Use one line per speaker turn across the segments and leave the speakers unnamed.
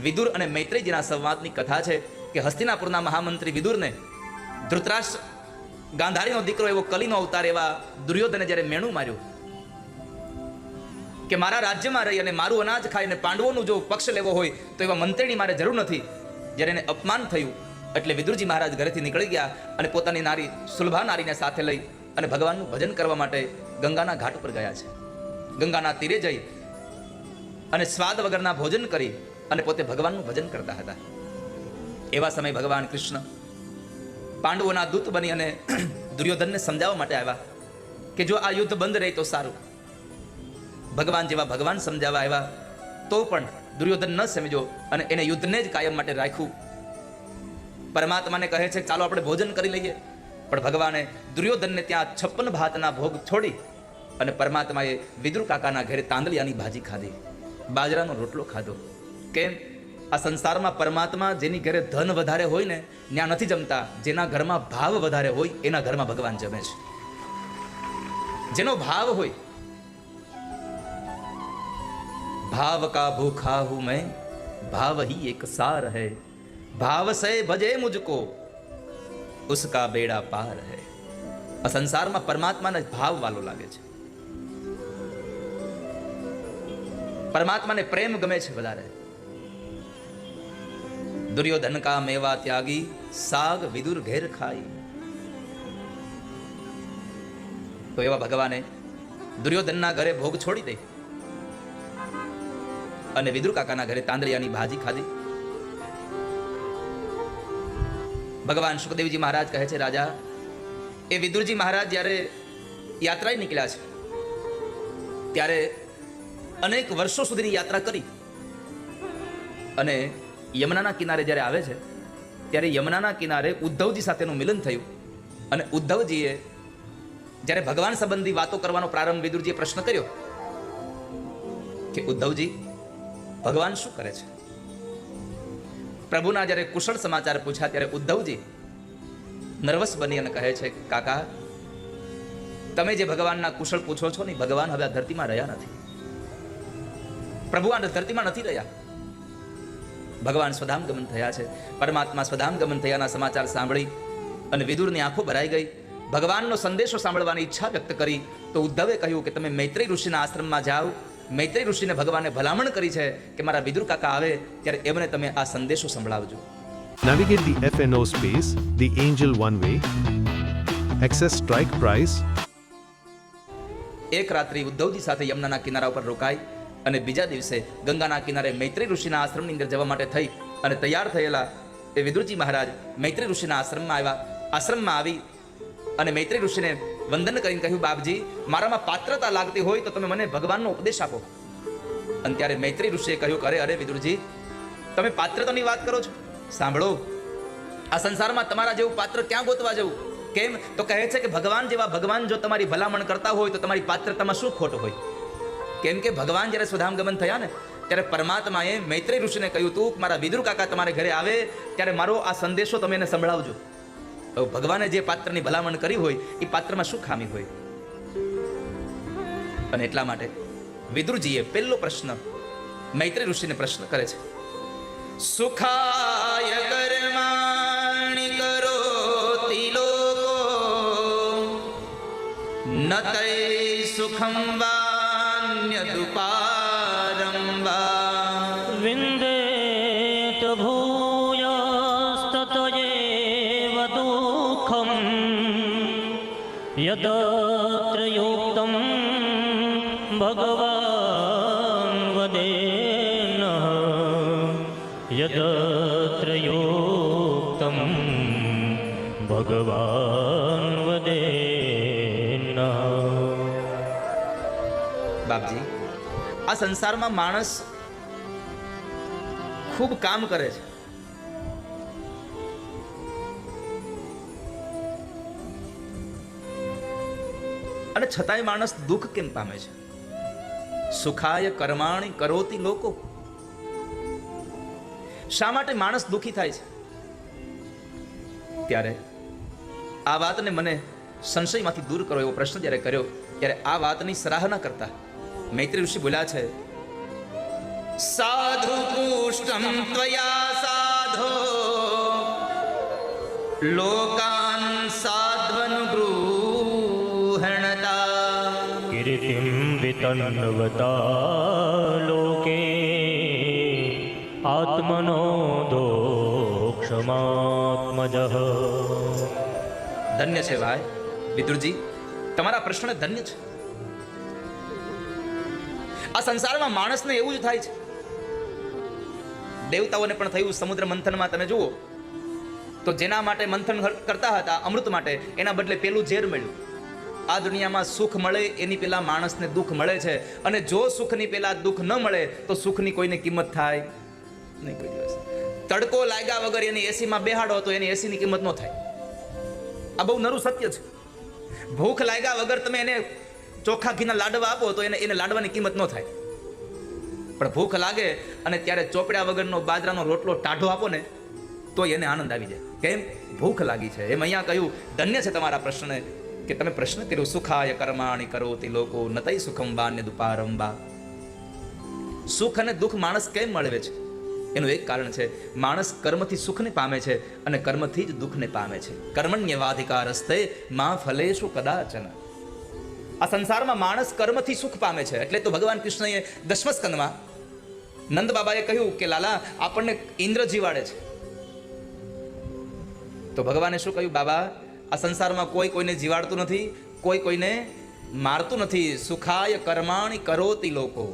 વિદુર અને મૈત્રેયજીના સંવાદની કથા છે કે હસ્તિનાપુરના મહામંત્રી વિદુરને ધૃતરાષ્ટ્ર ગાંધારીનો દીકરો એવો કલીનો અવતાર એવા દુર્યોધને જ્યારે મેણું માર્યું કે મારા રાજ્યમાં રહી અને મારું અનાજ ખાઈને પાંડવોનું જો પક્ષ લેવો હોય તો એવા મંત્રીની મારે જરૂર નથી. જ્યારે એને અપમાન થયું એટલે વિદુરજી મહારાજ ઘરેથી નીકળી ગયા અને પોતાની નારી સુલભા નારીને સાથે લઈ અને ભગવાનનું ભજન કરવા માટે ગંગાના ઘાટ ઉપર ગયા છે. ગંગાના તીરે જઈ અને સ્વાદ વગરના ભોજન કરી અને પોતે ભગવાનનું ભજન કરતા હતા. એવા સમયે ભગવાન કૃષ્ણ પાંડવોના દૂત બની અને દુર્યોધનને સમજાવવા માટે આવ્યા કે જો આ યુદ્ધ બંધ રહે તો સારું. ભગવાન જેવા ભગવાન સમજાવવા આવ્યા તો પણ દુર્યોધન ન સમજો અને એને યુદ્ધને જ કાયમ માટે રાખ્યું. પરમાત્માને કહે છે ચાલો આપણે ભોજન કરી લઈએ, પણ ભગવાને દુર્યોધનને ત્યાં 56 ભાતના ભોગ છોડી અને પરમાત્માએ વિદુર કાકાના ઘરે તાંદલિયાની ભાજી ખાધી, બાજરાનો રોટલો ખાધો. કેમ? આ સંસારમાં પરમાત્મા જેની ઘરે ધન વધારે હોય ને ત્યાં નથી જમતા, જેના ઘરમાં ભાવ વધારે હોય એના ઘરમાં ભગવાન જમે છે. જેનો ભાવ હોય, भाव का भूखा हूं मैं भाव ही एक सार है, भाव से भजे मुझको उसका बेड़ा पार है. આ સંસારમાં પરમાત્માને ભાવ વાલો લાગે છે, પરમાત્માને પ્રેમ ગમે છે વધારે. દુર્યોધન કા મેવા ત્યાગી સાગ વિદુર ઘેર ખાઈ. તો એવા ભગવાને દુર્યોધનના ઘરે ભોગ છોડી દે અને વિદુર કાકાના ઘરે તાંદળિયાની ભાજી ખાધી. ભગવાન સુખદેવજી મહારાજ કહે છે રાજા, એ વિદુરજી મહારાજ જ્યારે યાત્રાએ નીકળ્યા છે ત્યારે અનેક વર્ષો સુધીની યાત્રા કરી અને યમુનાના કિનારે જ્યારે આવે છે ત્યારે યમુનાના કિનારે ઉદ્ધવજી સાથેનું મિલન થયું અને ઉદ્ધવજીએ જ્યારે ભગવાન સંબંધી વાતો કરવાનો પ્રારંભ વિદુરજીએ પ્રશ્ન કર્યો કે ઉદ્ધવજી ભગવાન શું કરે છે? પ્રભુના જ્યારે કુશળ સમાચાર પૂછ્યા ત્યારે ઉદ્ધવજી નર્વસ બની અને કહે છે કાકા, તમે જે ભગવાનના કુશળ પૂછો છો ને, ભગવાન હવે આ ધરતીમાં રહ્યા નથી, પ્રભુ આ ધરતીમાં નથી રહ્યા. ભગવાન સ્વધામ ગમન થયા છે. પરમાત્મા સ્વધામ ગમન થયાના સમાચાર સાંભળી અને વિદુરની આંખો ભરાઈ ગઈ. ભગવાનનો સંદેશો સાંભળવાની ઈચ્છા વ્યક્ત કરી તો ઉદ્ધવે કહ્યું કે તમે મૈત્રેય ઋષિના આશ્રમમાં જાઓ. મૈત્રેય ઋષિને ભગવાને ભલામણ કરી છે કે મારા વિદુર કાકા આવે ત્યારે એમને તમે આ સંદેશો સંભળાવજો.
Navigate the FNO space, the Angel One Way, access strike price.
એક રાત્રિ ઉદ્ધવજી સાથે યમુનાના કિનારા ઉપર રોકાઈ અને બીજા દિવસે ગંગાના કિનારે મૈત્રેય ઋષિના આશ્રમની અંદર જવા માટે થઈ અને તૈયાર થયેલા એ વિદુરજી મહારાજ મૈત્રેય ઋષિના આશ્રમમાં આવ્યા. આશ્રમમાં આવી અને મૈત્રેય ઋષિને વંદન કરીને કહ્યું, બાપજી મારામાં પાત્રતા લાગતી હોય તો તમે મને ભગવાનનો ઉપદેશ આપો. અને ત્યારે મૈત્રેય ઋષિએ કહ્યું, અરે વિદુરજી, તમે પાત્રતાની વાત કરો છો? સાંભળો, આ સંસારમાં તમારા જેવું પાત્ર ક્યાં ગોતવા જવું? કેમ? તો કહે છે કે ભગવાન જેવા ભગવાન જો તમારી ભલામણ કરતા હોય તો તમારી પાત્રતામાં શું ખોટ હોય? કેમ કે ભગવાન જ્યારે સ્વધામગમન થયા ને ત્યારે પરમાત્માએ મૈત્રેય ઋષિને કહ્યું હતું મારા વિદુર કાકા તમારે ઘરે આવે ત્યારે મારો આ સંદેશો તમે એને સંભળાવજો. તો ભગવાને જે પાત્રની ભલામણ કરી હોય એ પાત્રમાં શું ખામી હોય? અને એટલા માટે વિદુરજીએ પહેલો પ્રશ્ન મૈત્રેય ઋષિને પ્રશ્ન કરે છે, સુખાય કર્માણિ કરોતિ લોકો ન તૈ સુખમ વાન્યદુપારમ વા
વિંદેત ભૂયસ્તતયેવ દુઃખમ યદત્ર યુક્તમ ભગવાન વદેન યદત્ર યુક્તમ ભગવાન વદેન.
બાપજી, આ સંસારમાં માણસ ખૂબ કામ કરે છે, અને છતાંય માણસ દુઃખ કેમ પામે છે? સુખાય કર્માણિ કરોતિ લોકો. શા માટે માણસ દુઃખી થાય છે? ત્યારે આ વાતને મને સંશયમાંથી દૂર કરો એવો પ્રશ્ન જ્યારે કર્યો ત્યારે આ વાતની સરાહના કરતા મૈત્રેય ઋષિ બોલ્યા છે, સાધુ પુષ્ટમ ત્વયા સાધો લોકાન સાધ્વનુગૃહણતા
કીર્તિમ વિતન્વતા લોકે આત્મનો દોક્ષમાત્મજઃ.
ધન્ય છે ભાઈ વિદુરજી, તમારા પ્રશ્ન ધન્ય છે. આ સંસારમાં માણસને એવું જ થાય છે. દેવતાઓને પણ થયું સમુદ્ર મંથનમાં. તમે જુઓ તો જેના માટે મંથન કરતા હતા અમૃત માટે, એના બદલે પેલું ઝેર મળ્યું. આ દુનિયામાં સુખ મળે એની પેલા માણસને દુઃખ મળે છે, અને જો સુખની પેલા દુઃખ ન મળે તો સુખની કોઈને કિંમત થાય નહીં કોઈ દિવસ. તડકો લાગ્યા વગર એની એસીમાં બેહાડો તો એની એસીની કિંમત ન થાય. આ બહુ નરું સત્ય છે. ભૂખ લાગ્યા વગર તમે એને ચોખા ઘીના લાડવા આપો તો એને લાડવાની કિંમત ન થાય. પણ ભૂખ લાગે અને ત્યારે ચોપડ્યા વગરનો બાજરાનો રોટલો ટાઢો આપો ને તો એને આનંદ આવી જાય. કેમ? ભૂખ લાગી છે. એમ અહીંયા કહ્યું ધન્ય છે તમારા પ્રશ્ન કે તમે પ્રશ્ન કર્યો સુખાય કર્માણિ કરોતિ લોકો નતૈ સુખમ વાન્ય દુપારંબા. સુખ અને દુઃખ માણસ કેમ મેળવે છે? એનું એક કારણ છે, માણસ કર્મથી સુખને પામે છે અને કર્મથી જ દુઃખને પામે છે. કર્મણ્યવાધિકારસ્તે મા ફલેષુ કદાચન. આ સંસારમાં માણસ કર્મથી સુખ પામે છે. એટલે તો ભગવાન કૃષ્ણએ 10મા સ્કંદમાં નંદ બાબાએ કહ્યું કે લાલા આપણને ઇન્દ્ર જીવાડે છે. તો ભગવાને શું કહ્યું? બાબા, આ સંસારમાં કોઈ કોઈને જીવાડતું નથી, કોઈ કોઈને મારતું નથી. સુખાય કર્માણિ કરોતિ લોકો.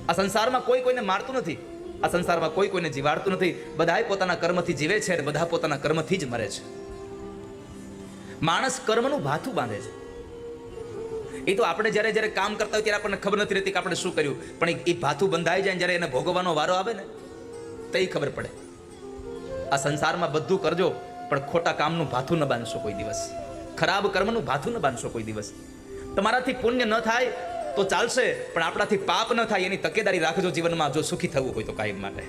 આ સંસારમાં કોઈ કોઈને મારતું નથી, આ સંસારમાં કોઈ કોઈને જીવાડતું નથી. બધાય પોતાના કર્મથી જીવે છે અને બધા પોતાના કર્મથી જ મરે છે. માણસ કર્મનું ભાથું બાંધે છે. એ તો આપણે જ્યારે કામ કરતા હોય ત્યારે આપણને ખબર નથી રહેતી કે આપણે શું કર્યું, પણ એ ભાથું બંધાઈ જાય જ્યારે એને ભોગવવાનો વારો આવે ને તો એ ખબર પડે. આ સંસારમાં બધું કરજો પણ ખોટા કામનું ભાથું ન બાંધશો કોઈ દિવસ. ખરાબ કર્મનું ભાથું ન બાંધશો કોઈ દિવસ. તમારાથી પુણ્ય ન થાય તો ચાલશે, પણ આપણાથી પાપ ન થાય એની તકેદારી રાખજો જીવનમાં, જો સુખી થવું હોય તો કાયમ માટે.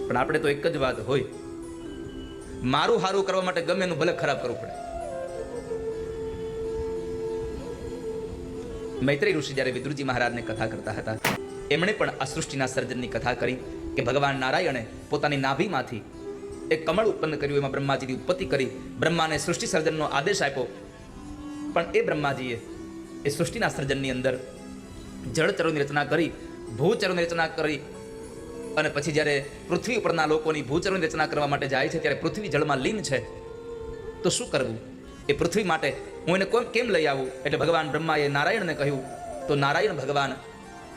પણ આપણે તો એક જ વાત હોય, મારું હારું કરવા માટે ગમે એનું ભલે ખરાબ કરવું પડે. મૈત્રેય ઋષિ જ્યારે વિદુરજી મહારાજને કથા કરતા હતા, એમણે પણ આ સૃષ્ટિના સર્જનની કથા કરી કે ભગવાન નારાયણે પોતાની નાભીમાંથી એક કમળ ઉત્પન્ન કર્યું, એમાં બ્રહ્માજીની ઉત્પત્તિ કરી, બ્રહ્માને સૃષ્ટિ સર્જનનો આદેશ આપ્યો. પણ એ બ્રહ્માજીએ એ સૃષ્ટિના સર્જનની અંદર જળચરોની રચના કરી, ભૂચરોની રચના કરી, અને પછી જ્યારે પૃથ્વી ઉપરના લોકોની ભૂચરોની રચના કરવા માટે જાય છે ત્યારે પૃથ્વી જળમાં લીન છે. તો શું કરવું? એ પૃથ્વી માટે હું એને કેમ લઈ આવું? એટલે ભગવાન બ્રહ્માએ નારાયણને કહ્યું. તો નારાયણ ભગવાન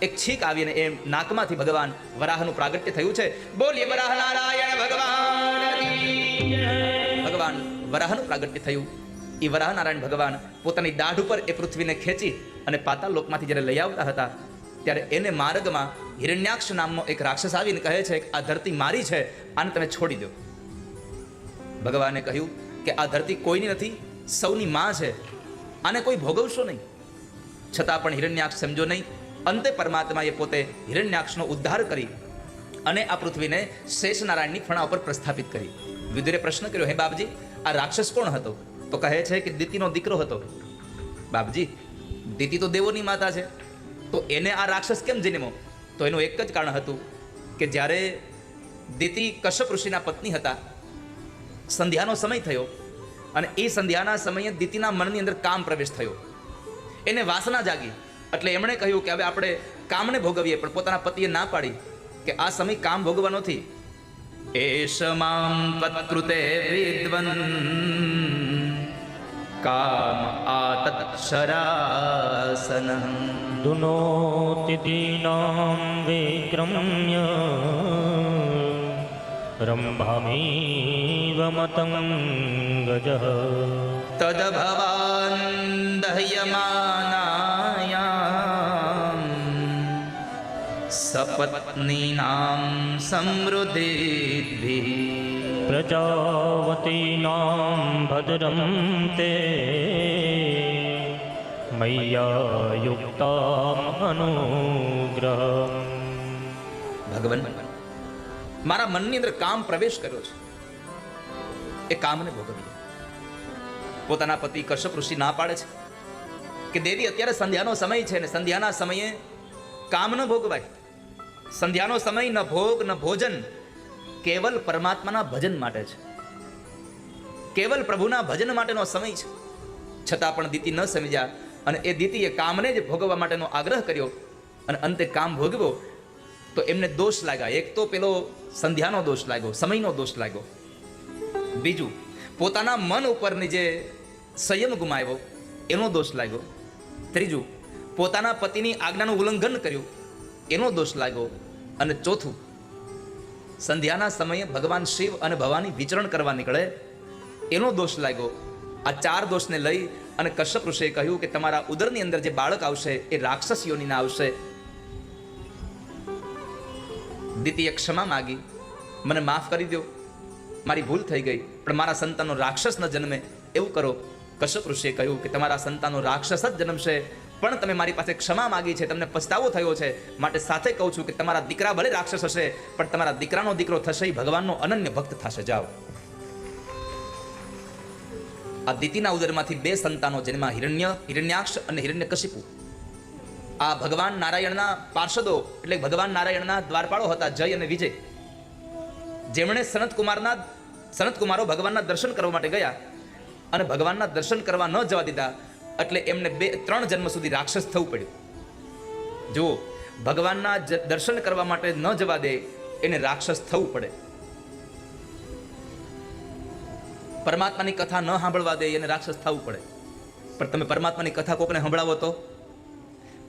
એક છીક આવીને એમ નાકમાંથી ભગવાન વરાહનું પ્રાગટ્ય થયું છે. બોલીએ વરાહ નારાયણ ભગવાન. ભગવાન વરાહનું પ્રાગટ્ય થયું. એ વરાહ નારાયણ ભગવાન પોતાની દાઢ ઉપર એ પૃથ્વીને ખેંચી અને પાતાળ લોકમાંથી જ્યારે લઈ આવતા હતા ત્યારે એને માર્ગમાં હિરણ્યાક્ષ નામનો એક રાક્ષસ આવીને કહે છે કે આ ધરતી મારી છે, આને તમે છોડી દો. ભગવાને કહ્યું કે આ ધરતી કોઈની નથી, સૌની માં છે, આને કોઈ ભોગવશો નહીં. છતાં પણ હિરણ્યાક્ષ સમજો નહીં. અંતે પરમાત્માએ પોતે હિરણ્યાક્ષનો ઉદ્ધાર કરી અને આ પૃથ્વીને શેષનારાયણની ફણા ઉપર પ્રસ્થાપિત કરી. વિદુરે પ્રશ્ન કર્યો, હે બાપજી, આ રાક્ષસ કોણ હતો? તો કહે છે કે દિતિનો દીકરો હતો. બાપજી, દિતિ તો દેવોની માતા છે, તો એને આ રાક્ષસ કેમ જન્મ્યો? તો એનું એક જ કારણ હતું કે જ્યારે દિતિ કશ્યપ ઋષિના પત્ની હતા, સંધ્યાનો સમય થયો અને એ સંધ્યાના સમયે દિતિના મનની અંદર કામ પ્રવેશ થયો. એને વાસના જાગી એટલે એમણે કહ્યું કે હવે આપણે કામને ભોગવીએ, પણ પોતાના પતિએ ના પાડી કે આ સમય કામ ભોગવવાનો નથી. એષ મામ તત્કૃતે વિદ્વન કામ આતત શરાસન
દુનોતિ દીનાં વિક્રમ્ય રંભામીવ મતંગજઃ
તદ ભવાન દહ્યમાનાયામ સપત્નીનામ સમૃદ્ધિભિઃ
પ્રજાવતીનાં ભદ્રં તે મય્યા યુક્તામ અનુગ્રહં.
ભગવાન, મારા મનની અંદર કામ પ્રવેશ કર્યો છે, એ કામને ભોગવીએ. પોતાના પતિ કશ્યપ ઋષિ ના પાડે છે કે દેવી અત્યારે સંધ્યાનો સમય છે ને સંધ્યાના સમયે કામ ન ભોગવાય. સંધ્યાનો સમય ન ભોગ ન ભોજન, કેવલ પરમાત્માના ભજન માટે છે, કેવલ પ્રભુના ભજન માટેનો સમય છે. છતાં પણ દીતિ ન સમજ્યા અને એ દીતિએ કામને જ ભોગવવા માટેનો આગ્રહ કર્યો અને અંતે કામ ભોગવ્યો તો એમને દોષ લાગ્યા. એક તો પેલો સંધ્યાનો દોષ લાગ્યો, સમયનો દોષ લાગ્યો. બીજું, પોતાના મન ઉપરની જે સંયમ ગુમાવ્યો એનો દોષ લાગ્યો. ત્રીજું, પોતાના પતિની આજ્ઞાનું ઉલ્લંઘન કર્યું એનો દોષ લાગ્યો. અને ચોથું, સંધ્યાના સમયે ભગવાન શિવ અને ભવાની વિચરણ કરવા નીકળે એનો દોષ લાગ્યો. આ ચાર દોષને લઈ અને કશ્યપ ઋષિએ કહ્યું કે તમારા ઉદરની અંદર જે બાળક આવશે એ રાક્ષસ યોનિના આવશે. દીતીએ ક્ષમા માગી, મને માફ કરી દો, મારી ભૂલ થઈ ગઈ, પણ મારા સંતાનો રાક્ષસ ન જન્મે એવું કરો. કશ્યપ ઋષિએ કહ્યું કે તમારા સંતાનો રાક્ષસ જ જન્મશે, પણ તમે મારી પાસે ક્ષમા માગી છે, તમને પસ્તાવો થયો છે, માટે સાથે કહું છું કે તમારા દીકરા ભલે રાક્ષસ હશે પણ તમારા દીકરાનો દીકરો થશે, ભગવાનનો અનન્ય ભક્ત થશે. જાઓ. આ દીતિના ઉદરમાંથી બે સંતાનો જન્મા, હિરણ્યાક્ષ અને હિરણ્યકશિપુ. આ ભગવાન નારાયણના પાર્ષદો એટલે ભગવાન નારાયણના દ્વારપાળો હતા, જય અને વિજય. જેમણે સનતકુમારો ભગવાનના દર્શન કરવા માટે ગયા અને ભગવાનના દર્શન કરવા ન જવા દીધા એટલે એમને 3 જન્મ સુધી રાક્ષસ થવું પડ્યું. જુઓ, ભગવાનના દર્શન કરવા માટે ન જવા દે એને રાક્ષસ થવું પડે. પરમાત્માની કથા ન સાંભળવા દે એને રાક્ષસ થવું પડે. પણ તમે પરમાત્માની કથા કોકને સંભળાવો તો,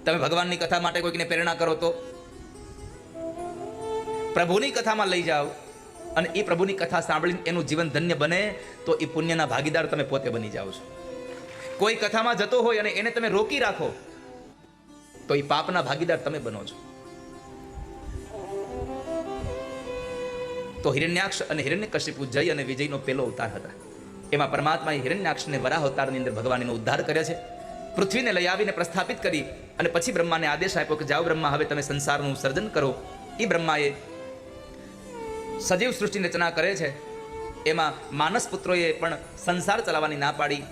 તમે ભગવાનની કથા માટે કોઈકને પ્રેરણા કરો તો, પ્રભુની કથામાં લઈ જાઓ અને એ પ્રભુની કથા સાંભળીને એનું જીવન ધન્ય બને તો એ પુણ્યના ભાગીદાર તમે પોતે બની જાઓ છો. કોઈ કથામાં જતો હોય અને એને તમે રોકી રાખો તો એ પાપના ભાગીદાર તમે બનો છો. તો હિરણ્યાક્ષ અને હિરણ્યકશિપુ જય અને વિજયનો પહેલો અવતાર હતા. એમાં પરમાત્માએ હિરણ્યાક્ષને વરાહ અવતારની અંદર ભગવાન એનો ઉદ્ધાર કર્યો છે. પૃથ્વીને લઈ આવીને પ્રસ્થાપિત કરી અને પછી બ્રહ્માને આદેશ આપ્યો કે જાઓ બ્રહ્મા, હવે તમે સંસારનું સર્જન કરો. એ બ્રહ્માએ સજીવ સૃષ્ટિની રચના કરે છે. એમાં માનસ પુત્રોએ પણ સંસાર ચલાવવાની ના પાડી.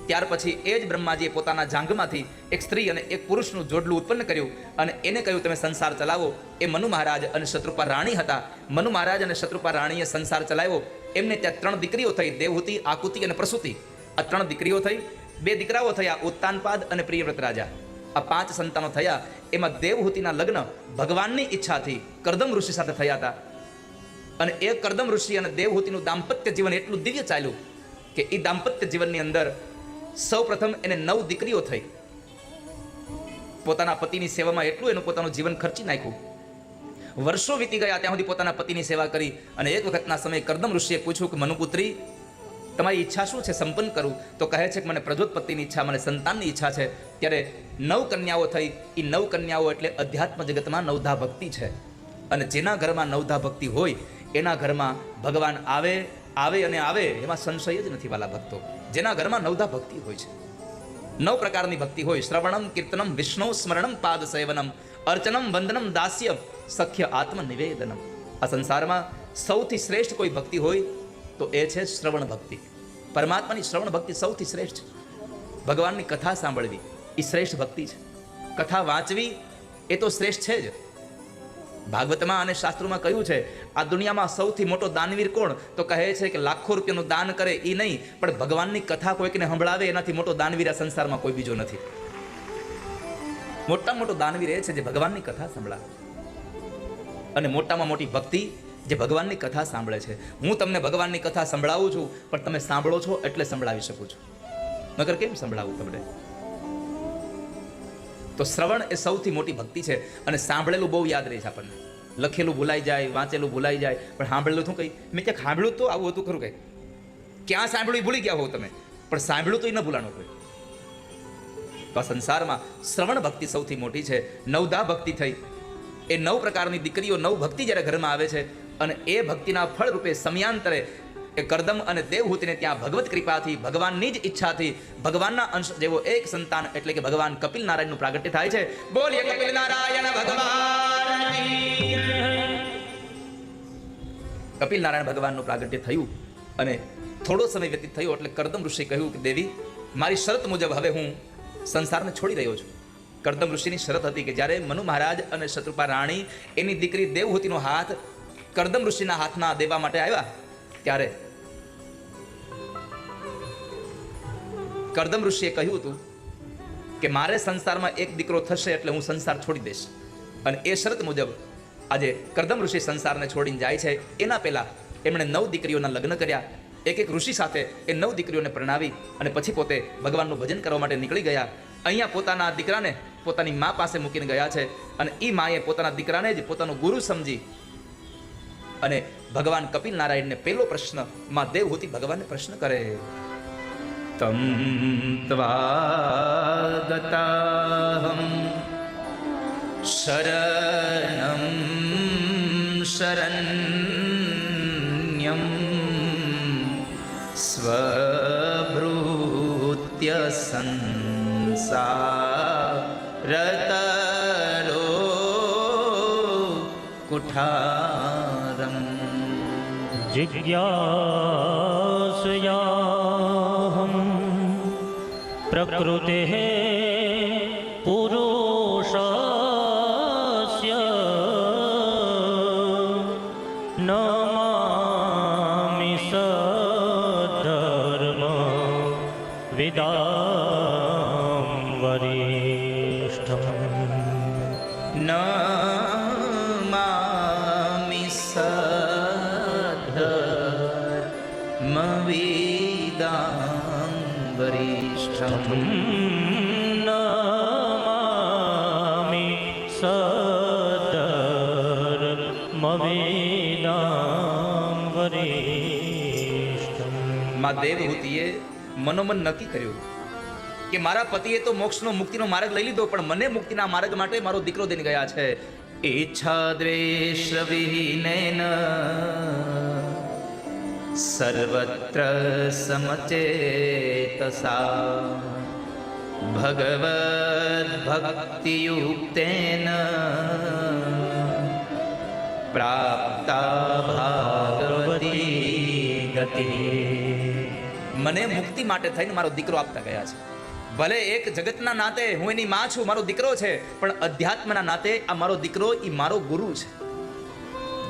ત્યાર પછી એ જ બ્રહ્માજીએ પોતાના જાંઘમાંથી એક સ્ત્રી અને એક પુરુષનું જોડલું ઉત્પન્ન કર્યું અને એને કહ્યું તમે સંસાર ચલાવો. એ મનુ મહારાજ અને શત્રુપા રાણી હતા. મનુ મહારાજ અને શત્રુપા રાણીએ સંસાર ચલાવ્યો. એમને ત્યાં 3 દીકરીઓ થઈ, દેવહૂતિ, આકુતિ અને પ્રસૂતિ. આ 3 દીકરીઓ થઈ. 2 દીકરાઓ થયા, ઉત્તાનપાદ અને પ્રિયવ્રત રાજા. આ 5 સંતાનો થયા. એમાં દેવહૂતિના લગ્ન ભગવાનની ઈચ્છાથી કરદમ ઋષિ સાથે થયા હતા. અને એ કરદમ ઋષિ અને દેવહૂતિનું દાંપત્ય જીવન એટલું દિવ્ય ચાલ્યું કે એ દાંપત્ય જીવનની અંદર સૌ પ્રથમ એને 9 દીકરીઓ થઈ. પોતાના પતિની સેવામાં એટલું એનું પોતાનું જીવન ખર્ચી નાખ્યું. વર્ષો વીતી ગયા ત્યાં સુધી પોતાના પતિની સેવા કરી. અને એક વખતના સમયે કરદમ ઋષિએ પૂછ્યું કે મનુપુત્રી, તમારી ઈચ્છા શું છે, સંપન્ન કરું? તો કહે છે કે મને પ્રજોત્પત્તિની ઈચ્છા, મને સંતાનની ઈચ્છા છે. ત્યારે 9 કન્યાઓ થઈ. એ 9 કન્યાઓ એટલે અધ્યાત્મ જગતમાં નવધા ભક્તિ છે. અને જેના ઘરમાં નવધા ભક્તિ હોય એના ઘરમાં ભગવાન આવે અને આવે, એમાં સંશય જ નથી વાલા ભક્તો. જેના ઘરમાં નવધા ભક્તિ હોય છે, 9 પ્રકારની ભક્તિ હોય. શ્રવણમ, કીર્તનમ, વિષ્ણુ સ્મરણમ, પાદ સેવનમ, અર્ચનમ, વંદનમ, દાસ્ય, સખ્ય, આત્મ નિવેદનમ. આ સંસારમાં સૌથી શ્રેષ્ઠ કોઈ ભક્તિ હોય તો એ છે શ્રવણ ભક્તિ. પરમાત્માની શ્રવણ ભક્તિ સૌથી શ્રેષ્ઠ. ભગવાનની કથા સાંભળવી એ શ્રેષ્ઠ ભક્તિ છે. કથા વાંચવી એ તો શ્રેષ્ઠ છે જ. ભાગવતમાં અને શાસ્ત્રોમાં કહ્યું છે આ દુનિયામાં સૌથી મોટો દાનવીર કોણ? તો કહે છે કે લાખો રૂપિયાનું દાન કરે એ નહીં, પણ ભગવાનની કથા કોઈકને સંભળાવે એનાથી મોટો દાનવીર આ સંસારમાં કોઈ બીજો નથી. મોટામાં મોટો દાનવીર એ છે જે ભગવાનની કથા સંભળાવે. અને મોટામાં મોટી ભક્તિ જે ભગવાનની કથા સાંભળે છે. હું તમને ભગવાનની કથા સંભળાવું છું પણ તમે સાંભળો છો એટલે સંભળાવી શકું છું, નકર કેમ સંભળાવું તમને? તો શ્રવણ એ સૌથી મોટી ભક્તિ છે. અને સાંભળેલું બહુ યાદ રહે છે આપણને. લખેલું ભૂલાઈ જાય, વાંચેલું ભૂલાઈ જાય, પણ સાંભળેલું શું કંઈ મેં ક્યાંક સાંભળ્યું તો આવું હતું ખરું કંઈ, ક્યાં સાંભળ્યું ભૂલી ગયા હોવ તમે, પણ સાંભળ્યું તો એ ન ભૂલાણું કોઈ. તો આ સંસારમાં શ્રવણ ભક્તિ સૌથી મોટી છે. નવધા ભક્તિ થઈ. એ 9 પ્રકારની દીકરીઓ, 9 ભક્તિ જ્યારે ઘરમાં આવે છે અને એ ભક્તિના ફળ રૂપે સમયાંતરે એ કરદમ અને દેવહૂતિને ત્યાં ભગવત કૃપાથી, ભગવાનની જ ઈચ્છાથી ભગવાનના અંશ જેવો એક સંતાન એટલે કે ભગવાન કપિલ નારાયણનું પ્રાગટ્ય થાય છે. બોલીએ કપિલ નારાયણ ભગવાન. કપિલ નારાયણ ભગવાનનું પ્રાગટ્ય થયું અને થોડો સમય વ્યતીત થયો એટલે કરદમ ઋષિએ કહ્યું કે દેવી, મારી શરત મુજબ હવે હું સંસારને છોડી રહ્યો છું. કરદમ ઋષિની શરત હતી કે જ્યારે મનુ મહારાજ અને શત્રુપા રાણી એની દીકરી દેવહૂતિનો હાથ કરદમ ઋષિના હાથમાં દેવા માટે આવ્યા, ત્યારે કરદમ ઋષિએ કહ્યું હતું કે મારે સંસારમાં એક દીકરો થશે એટલે હું સંસાર છોડી દઈશ. અને એ શરત મુજબ આજે કરદમ ઋષિ સંસારને છોડીને જાય છે. એના પહેલા એમણે 9 દીકરીઓના લગ્ન કર્યા. એક એક ઋષિ સાથે એ 9 દીકરીઓને પરણાવી અને પછી પોતે ભગવાનનું ભજન કરવા માટે નીકળી ગયા. અહીંયા પોતાના દીકરાને પોતાની મા પાસે મૂકીને ગયા છે અને એ માએ પોતાના દીકરાને જ પોતાનો ગુરુ સમજી અને ભગવાન કપિલ નારાયણને પહેલો પ્રશ્ન માં દેવહૂતિ ભગવાનને પ્રશ્ન કરે, તમ ત્વાગતાહમ શરણમ શરણ્યમ સ્વભૃત્ય સંસારતરો કુઠારમ
जिज्ञासयाहं प्रकृतेः पुरुषस्य न मामि सद्धर्म विदां वरिष्ठम्
ન મામિ સદ્ધર્મવિદાં વરિષ્ઠં.
નમામિ સદ્ધર્મવિદાં વરિષ્ઠં.
માં દેવહૂતિએ મનોમન નક્કી કર્યું કે મારા પતિએ તો મોક્ષનો મુક્તિનો માર્ગ લઈ લીધો, પણ મને મુક્તિના માર્ગ માટે મારો દીકરો દઈને ગયા છે. ઈચ્છા દ્વેષ વિહીનેન સર્વત્ર સમચેતસા ભગવદ ભક્તિયુક્તેન પ્રાપ્તા ભાગવતી ગતિ. મને મુક્તિ માટે થઈને મારો દીકરો આપતા ગયા છે. ભલે એક જગતના નાતે હું એની માં છું, મારો દીકરો છે, પણ અધ્યાત્મના નાતે આ મારો દીકરો એ મારો ગુરુ છે.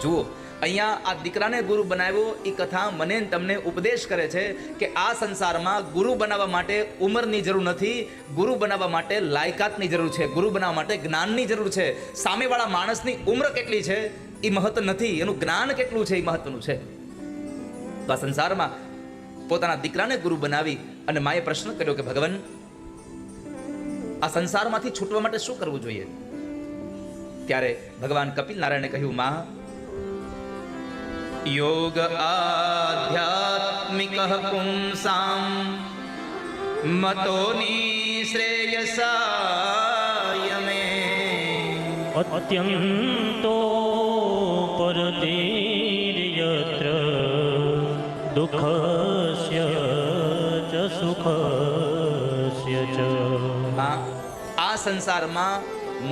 જુઓ, અહીંયા આ દીકરાને ગુરુ બનાવ્યો એ કથા મને ને તમને ઉપદેશ કરે છે કે આ સંસારમાં ગુરુ બનાવવા માટે ઉંમરની જરૂર નથી, ગુરુ બનાવવા માટે લાયકાતની જરૂર છે, ગુરુ બનાવવા માટે જ્ઞાનની જરૂર છે. સામેવાળા માણસની ઉંમર કેટલી છે એ મહત્વ નથી, એનું જ્ઞાન કેટલું છે એ મહત્વનું છે. તો આ સંસારમાં પોતાના દીકરાને ગુરુ બનાવી અને માએ પ્રશ્ન કર્યો કે ભગવાન, આ સંસારમાંથી છૂટવા માટે શું કરવું જોઈએ? ત્યારે ભગવાન કપિલ નારાયણે કહ્યું, માં, યોગ આધ્યાત્મિક પુંસામ મતોની શ્રેયસાય મે
અત્યંતો પરધીર્યત્ર દુઃખસ્ય ચ સુખસ્ય ચ.
આ સંસારમાં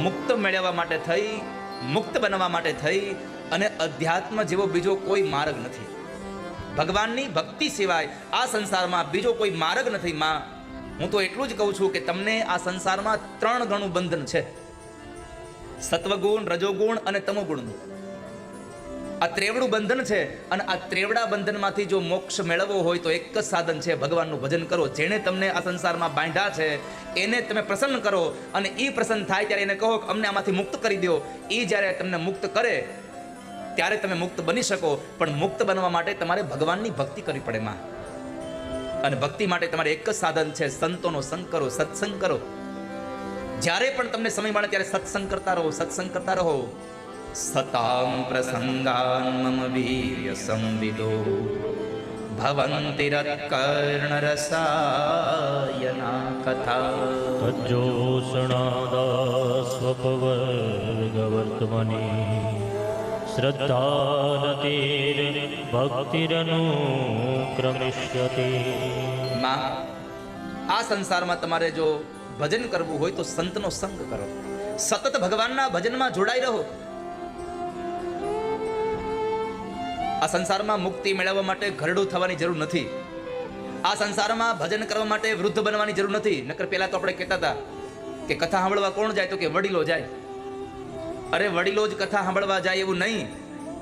મુક્ત મેળવવા માટે થઈ, મુક્ત બનવા માટે થઈ અને અધ્યાત્મ જેવો બીજો કોઈ માર્ગ નથી. ભગવાનની ભક્તિ સિવાય આ સંસારમાં બીજો કોઈ માર્ગ નથી. માં, હું તો એટલું જ કહું છું કે તમને આ સંસારમાં 3 ગણું બંધન છે, સત્વગુણ, રજોગુણ અને તમોગુણનું. આ ત્રેવડું બંધન છે અને આ ત્રેવડા બંધનમાંથી જો મોક્ષ મેળવવો હોય તો એક જ સાધન છે, ભગવાનનું ભજન કરો. જેણે તમને આ સંસારમાં બાંધ્યા છે એને તમે પ્રસન્ન કરો અને એ પ્રસન્ન થાય ત્યારે એને કહો કે અમને આમાંથી મુક્ત કરી દો. એ જ્યારે તમને મુક્ત કરે ત્યારે તમે મુક્ત બની શકો. પણ મુક્ત બનવા માટે તમારે ભગવાનની ભક્તિ કરવી પડે માં. અને ભક્તિ માટે તમારે એક જ સાધન છે, સંતોનો સંગ કરો, સત્સંગ કરો. જ્યારે પણ તમને સમય મળે ત્યારે સત્સંગ કરતા રહો, સત્સંગ કરતા રહો. સતામ પ્રસંગાન મમ વીર્ય સંવિદો ભવંતિ રત્કર્ણરસાયના કથા.
તજ્જોષણાદાસ્વપવર્ગવર્તમની શ્રદ્ધાનતિર ભક્તિરનુક્રમિષ્યતિ.
માં, આ સંસારમાં તમારે જો ભજન કરવું હોય તો સંતનો સંગ કરો, સતત ભગવાનના ભજનમાં જોડાઈ રહો. આ સંસારમાં મુક્તિ મેળવવા માટે ઘરડું થવાની જરૂર નથી. આ સંસારમાં ભજન કરવા માટે વૃદ્ધ બનવાની જરૂર નથી. નકર પહેલા તો આપણે કહેતા હતા કે કથા સાંભળવા કોણ જાય, તો કે વડીલો જાય. અરે વડીલો જ કથા સાંભળવા જાય એવું નહીં,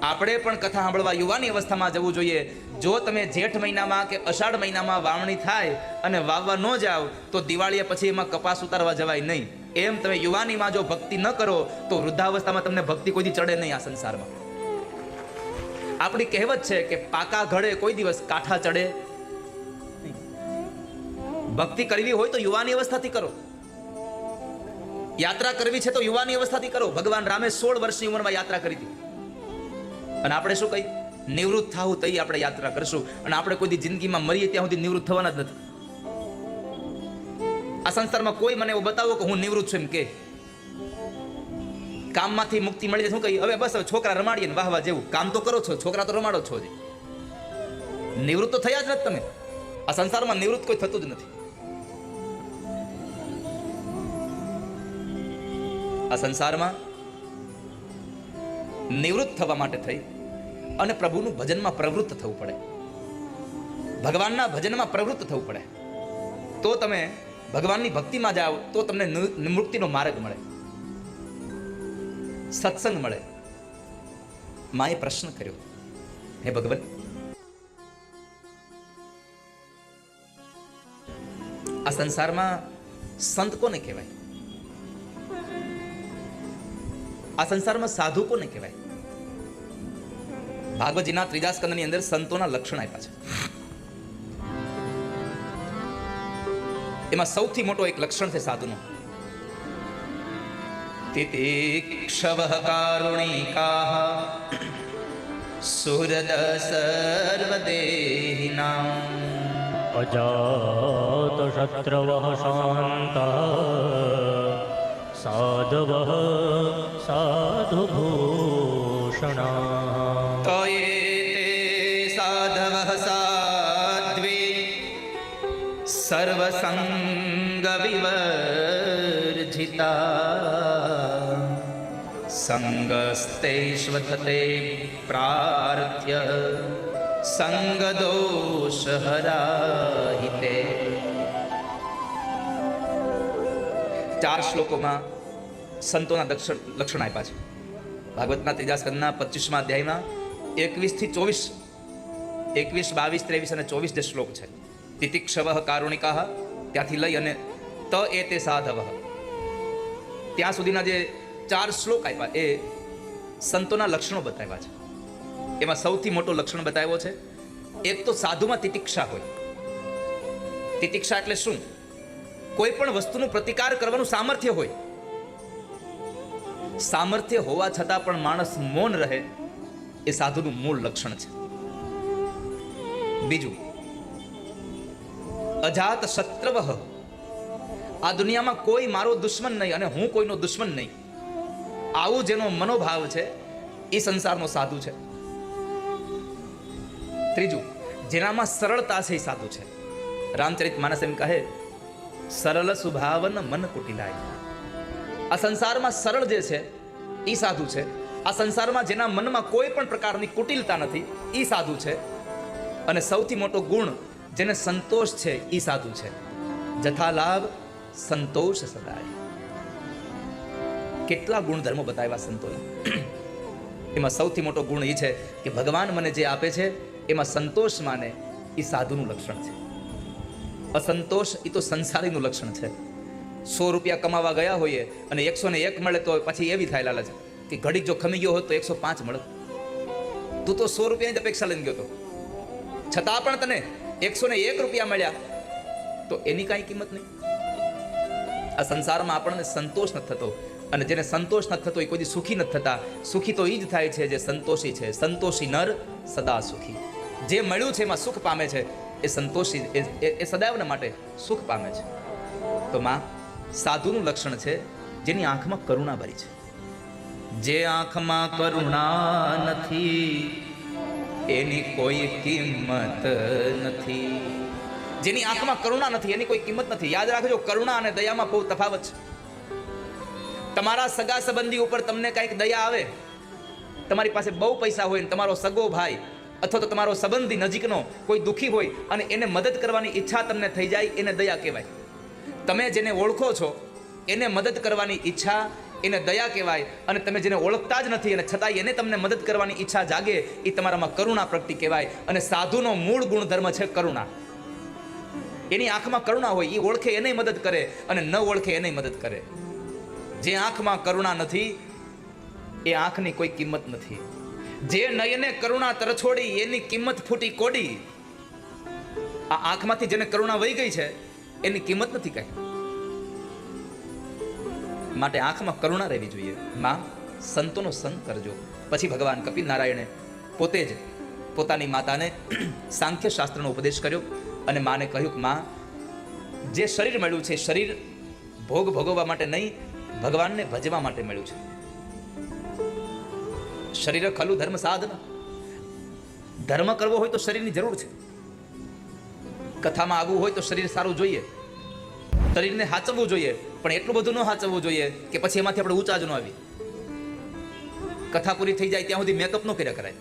આપણે પણ કથા સાંભળવા યુવાની અવસ્થામાં જવું જોઈએ. જો તમે જેઠ મહિનામાં કે અષાઢ મહિનામાં વાવણી થાય અને વાવવા ન જાવ તો દિવાળીએ પછી એમાં કપાસ ઉતારવા જવાય નહીં. એમ તમે યુવાનીમાં જો ભક્તિ ન કરો તો વૃદ્ધાવસ્થામાં તમને ભક્તિ કોઈ દી ચડે નહીં. આ સંસારમાં આપણી કહેવત છે કે પાકા ઘડે કોઈ દિવસ કાંઠા ચડે નહીં. ભક્તિ કરવી હોય તો યુવાની અવસ્થાથી કરો. યાત્રા કરવી છે તો યુવાની અવસ્થાથી કરો. ભગવાન રામે 16 વર્ષની ઉંમરમાં યાત્રા કરી હતી અને આપણે શું કહી, નિવૃત્ત થાવું તઈ આપણે યાત્રા કરશું. અને આપણે કોઈ દી જિંદગીમાં મરીએ ત્યાં સુધી નિવૃત્ત થવાના જ નથી. આ સંસારમાં કોઈ મને એવું બતાવો કે હું નિવૃત્ત છું એમ કે કામમાંથી મુક્તિ મળી જાય. શું કહી, હવે બસ હવે છોકરા રમાડીએ ને વાહવા જેવું કામ તો કરો છો, છોકરા તો રમાડો છો. નિવૃત્ત તો થયા જ નથી તમે. આ સંસારમાં નિવૃત્ત કોઈ થતું જ નથી. આ સંસારમાં નિવૃત્ત થવા માટે થઈ અને પ્રભુનું ભજનમાં પ્રવૃત્ત થવું પડે, ભગવાનના ભજનમાં પ્રવૃત્ત થવું પડે. તો તમે ભગવાનની ભક્તિમાં જાઓ તો તમને નિવૃત્તિનો માર્ગ મળે, સત્સંગ મળે. માએ પ્રશ્ન કર્યો, હે ભગવાન, આ સંસારમાં સંત કોને કહેવાય? આ સંસારમાં સાધુ કોને કહેવાય? ભાગવતજીના 3જા સ્કંદની અંદર સંતોના લક્ષણ આપ્યા છે. એમાં સૌથી મોટો એક લક્ષણ છે સાધુનું. તિતિક્ષવઃ કારુણિકાઃ સુહૃદ સર્વદેહિનાં
અજાત શત્રવઃ શાંતઃ સાધવઃ સાધુભૂષણાઃ
તયે સાધવઃ સાધ્વે સર્વસંગ વિવર્જિતા સંગસ્તેષ્વતતે પ્રાર્થ્ય સંગદોષ હરાહિતે. 4 શ્લોકોમાં સંતોના લક્ષણ આપ્યા છે. ભાગવતના 3જા સ્કંદના 25મા અધ્યાયમાં 21 થી 24, 21, 22, 23 અને 24 જે શ્લોક છે. તિતિક્ષવઃ કારુણિકાઃ ત્યાંથી લઈ અને ત એતે સાધવઃ ત્યાં સુધીના જે 4 શ્લોક આપ્યા એ સંતોના લક્ષણો બતાવ્યા છે. એમાં સૌથી મોટો લક્ષણ બતાવ્યો છે એક તો સાધુમાં તિતિક્ષા હોય. તિતિક્ષા એટલે શું? કોઈ પણ વસ્તુનો પ્રતિકાર કરવાનું સામર્થ્ય હોય. સામર્થ્ય હોવા છતાં પણ માણસ મૌન રહે એ સાધુનું મૂળ લક્ષણ છે. બીજું, અજાત શત્રવઃ, આ દુનિયામાં કોઈ મારો દુશ્મન નહીં અને હું કોઈનો દુશ્મન નહીં, આવું જેનો મનોભાવ છે એ સંસારનો સાધુ છે. ત્રીજું, જેનામાં સરળતા છે એ સાધુ છે. રામચરિત માનસ એમ કહે, સરળ સુભાવન મન કુટિલાય. આ સંસારમાં સરળ જે છે એ સાધુ છે. આ સંસારમાં જેના મનમાં કોઈ પણ પ્રકારની કુટિલતા નથી એ સાધુ છે. અને સૌથી મોટો ગુણ જેને સંતોષ છે એ સાધુ છે. જથા લાભ સંતોષ સદાય. કેટલા ગુણધર્મો બતાવ્યા સંતોએ. એમાં સૌથી મોટો ગુણ એ છે કે ભગવાન મને જે આપે છે એમાં સંતોષ માને એ સાધુનું લક્ષણ છે. અસંતોષ એ તો સંસારીનું લક્ષણ છે. 100 રૂપિયા કમાવા ગયા હોઈએ અને 101 મળે તો પછી એવી થાય લાલચ કે ઘડીક જો ખમી ગયો હોત તો 105 મળે. તું તો 100 રૂપિયાની અપેક્ષા લઈને ગયો હતો, છતાં પણ તને 101 રૂપિયા મળ્યા તો એની કાંઈ કિંમત નહીં. આ સંસારમાં આપણને સંતોષ નથી થતો અને જેને સંતોષ નથી થતો એ કોઈ સુખી નથી થતા. સુખી તો એ જ થાય છે જે સંતોષી છે. સંતોષી નર સદા સુખી. જે મળ્યું છે એમાં સુખ પામે છે એ સંતોષી એ સદાયના માટે સુખ પામે છે. તો માં સાધુનું લક્ષણ છે જેની આંખમાં કરુણા ભરી છે. જે આંખમાં કરુણા નથી એની કોઈ કિંમત નથી. જેની આંખમાં કરુણા નથી એની કોઈ કિંમત નથી. યાદ રાખજો, કરુણા અને દયામાં બહુ તફાવત છે. તમારા સગા સંબંધી ઉપર તમને કંઈક દયા આવે, તમારી પાસે બહુ પૈસા હોય ને તમારો સગો ભાઈ અથવા તો તમારો સંબંધી નજીકનો કોઈ દુઃખી હોય અને એને મદદ કરવાની ઈચ્છા તમને થઈ જાય, એને દયા કહેવાય. તમે જેને ઓળખો છો એને મદદ કરવાની ઈચ્છા, એને દયા કહેવાય. અને તમે જેને ઓળખતા જ નથી અને છતાંય એને તમને મદદ કરવાની ઈચ્છા જાગે, એ તમારામાં કરુણા પ્રગટી કહેવાય. અને સાધુનો મૂળ ગુણધર્મ છે કરુણા. એની આંખમાં કરુણા હોય, એ ઓળખે એને મદદ કરે અને ન ઓળખે એને મદદ કરે. જે આંખમાં કરુણા નથી એ આંખની કોઈ કિંમત નથી. જે નયને કરુણા તરછોડી એની કિંમત ફૂટી કોડી. આ આંખમાંથી જેને કરુણા વહી ગઈ છે એની કિંમત નથી કઈ. માટે આંખમાં કરુણા રહેવી જોઈએ. માં, સંતોનો સંગ કરજો. પછી ભગવાન કપિલ નારાયણે પોતે જ પોતાની માતાને સાંખ્ય શાસ્ત્રનો ઉપદેશ કર્યો અને માને કહ્યું કે માં, જે શરીર મળ્યું છે શરીર ભોગ ભોગવવા માટે નહીં, ભગવાનને ભજવા માટે મળ્યું છે. શરીર ખલું ધર્મ સાધન. ધર્મ કરવો હોય તો શરીરની જરૂર છે. કથામાં આવવું હોય તો શરીર સારું જોઈએ, શરીરને હાચવવું જોઈએ, પણ એટલું બધું ન હાચવવું જોઈએ કે પછી એમાંથી આપણે ઊંચા જ ન આવી. કથા પૂરી થઈ જાય ત્યાં સુધી મેકઅપ ન કર્યા કરાય.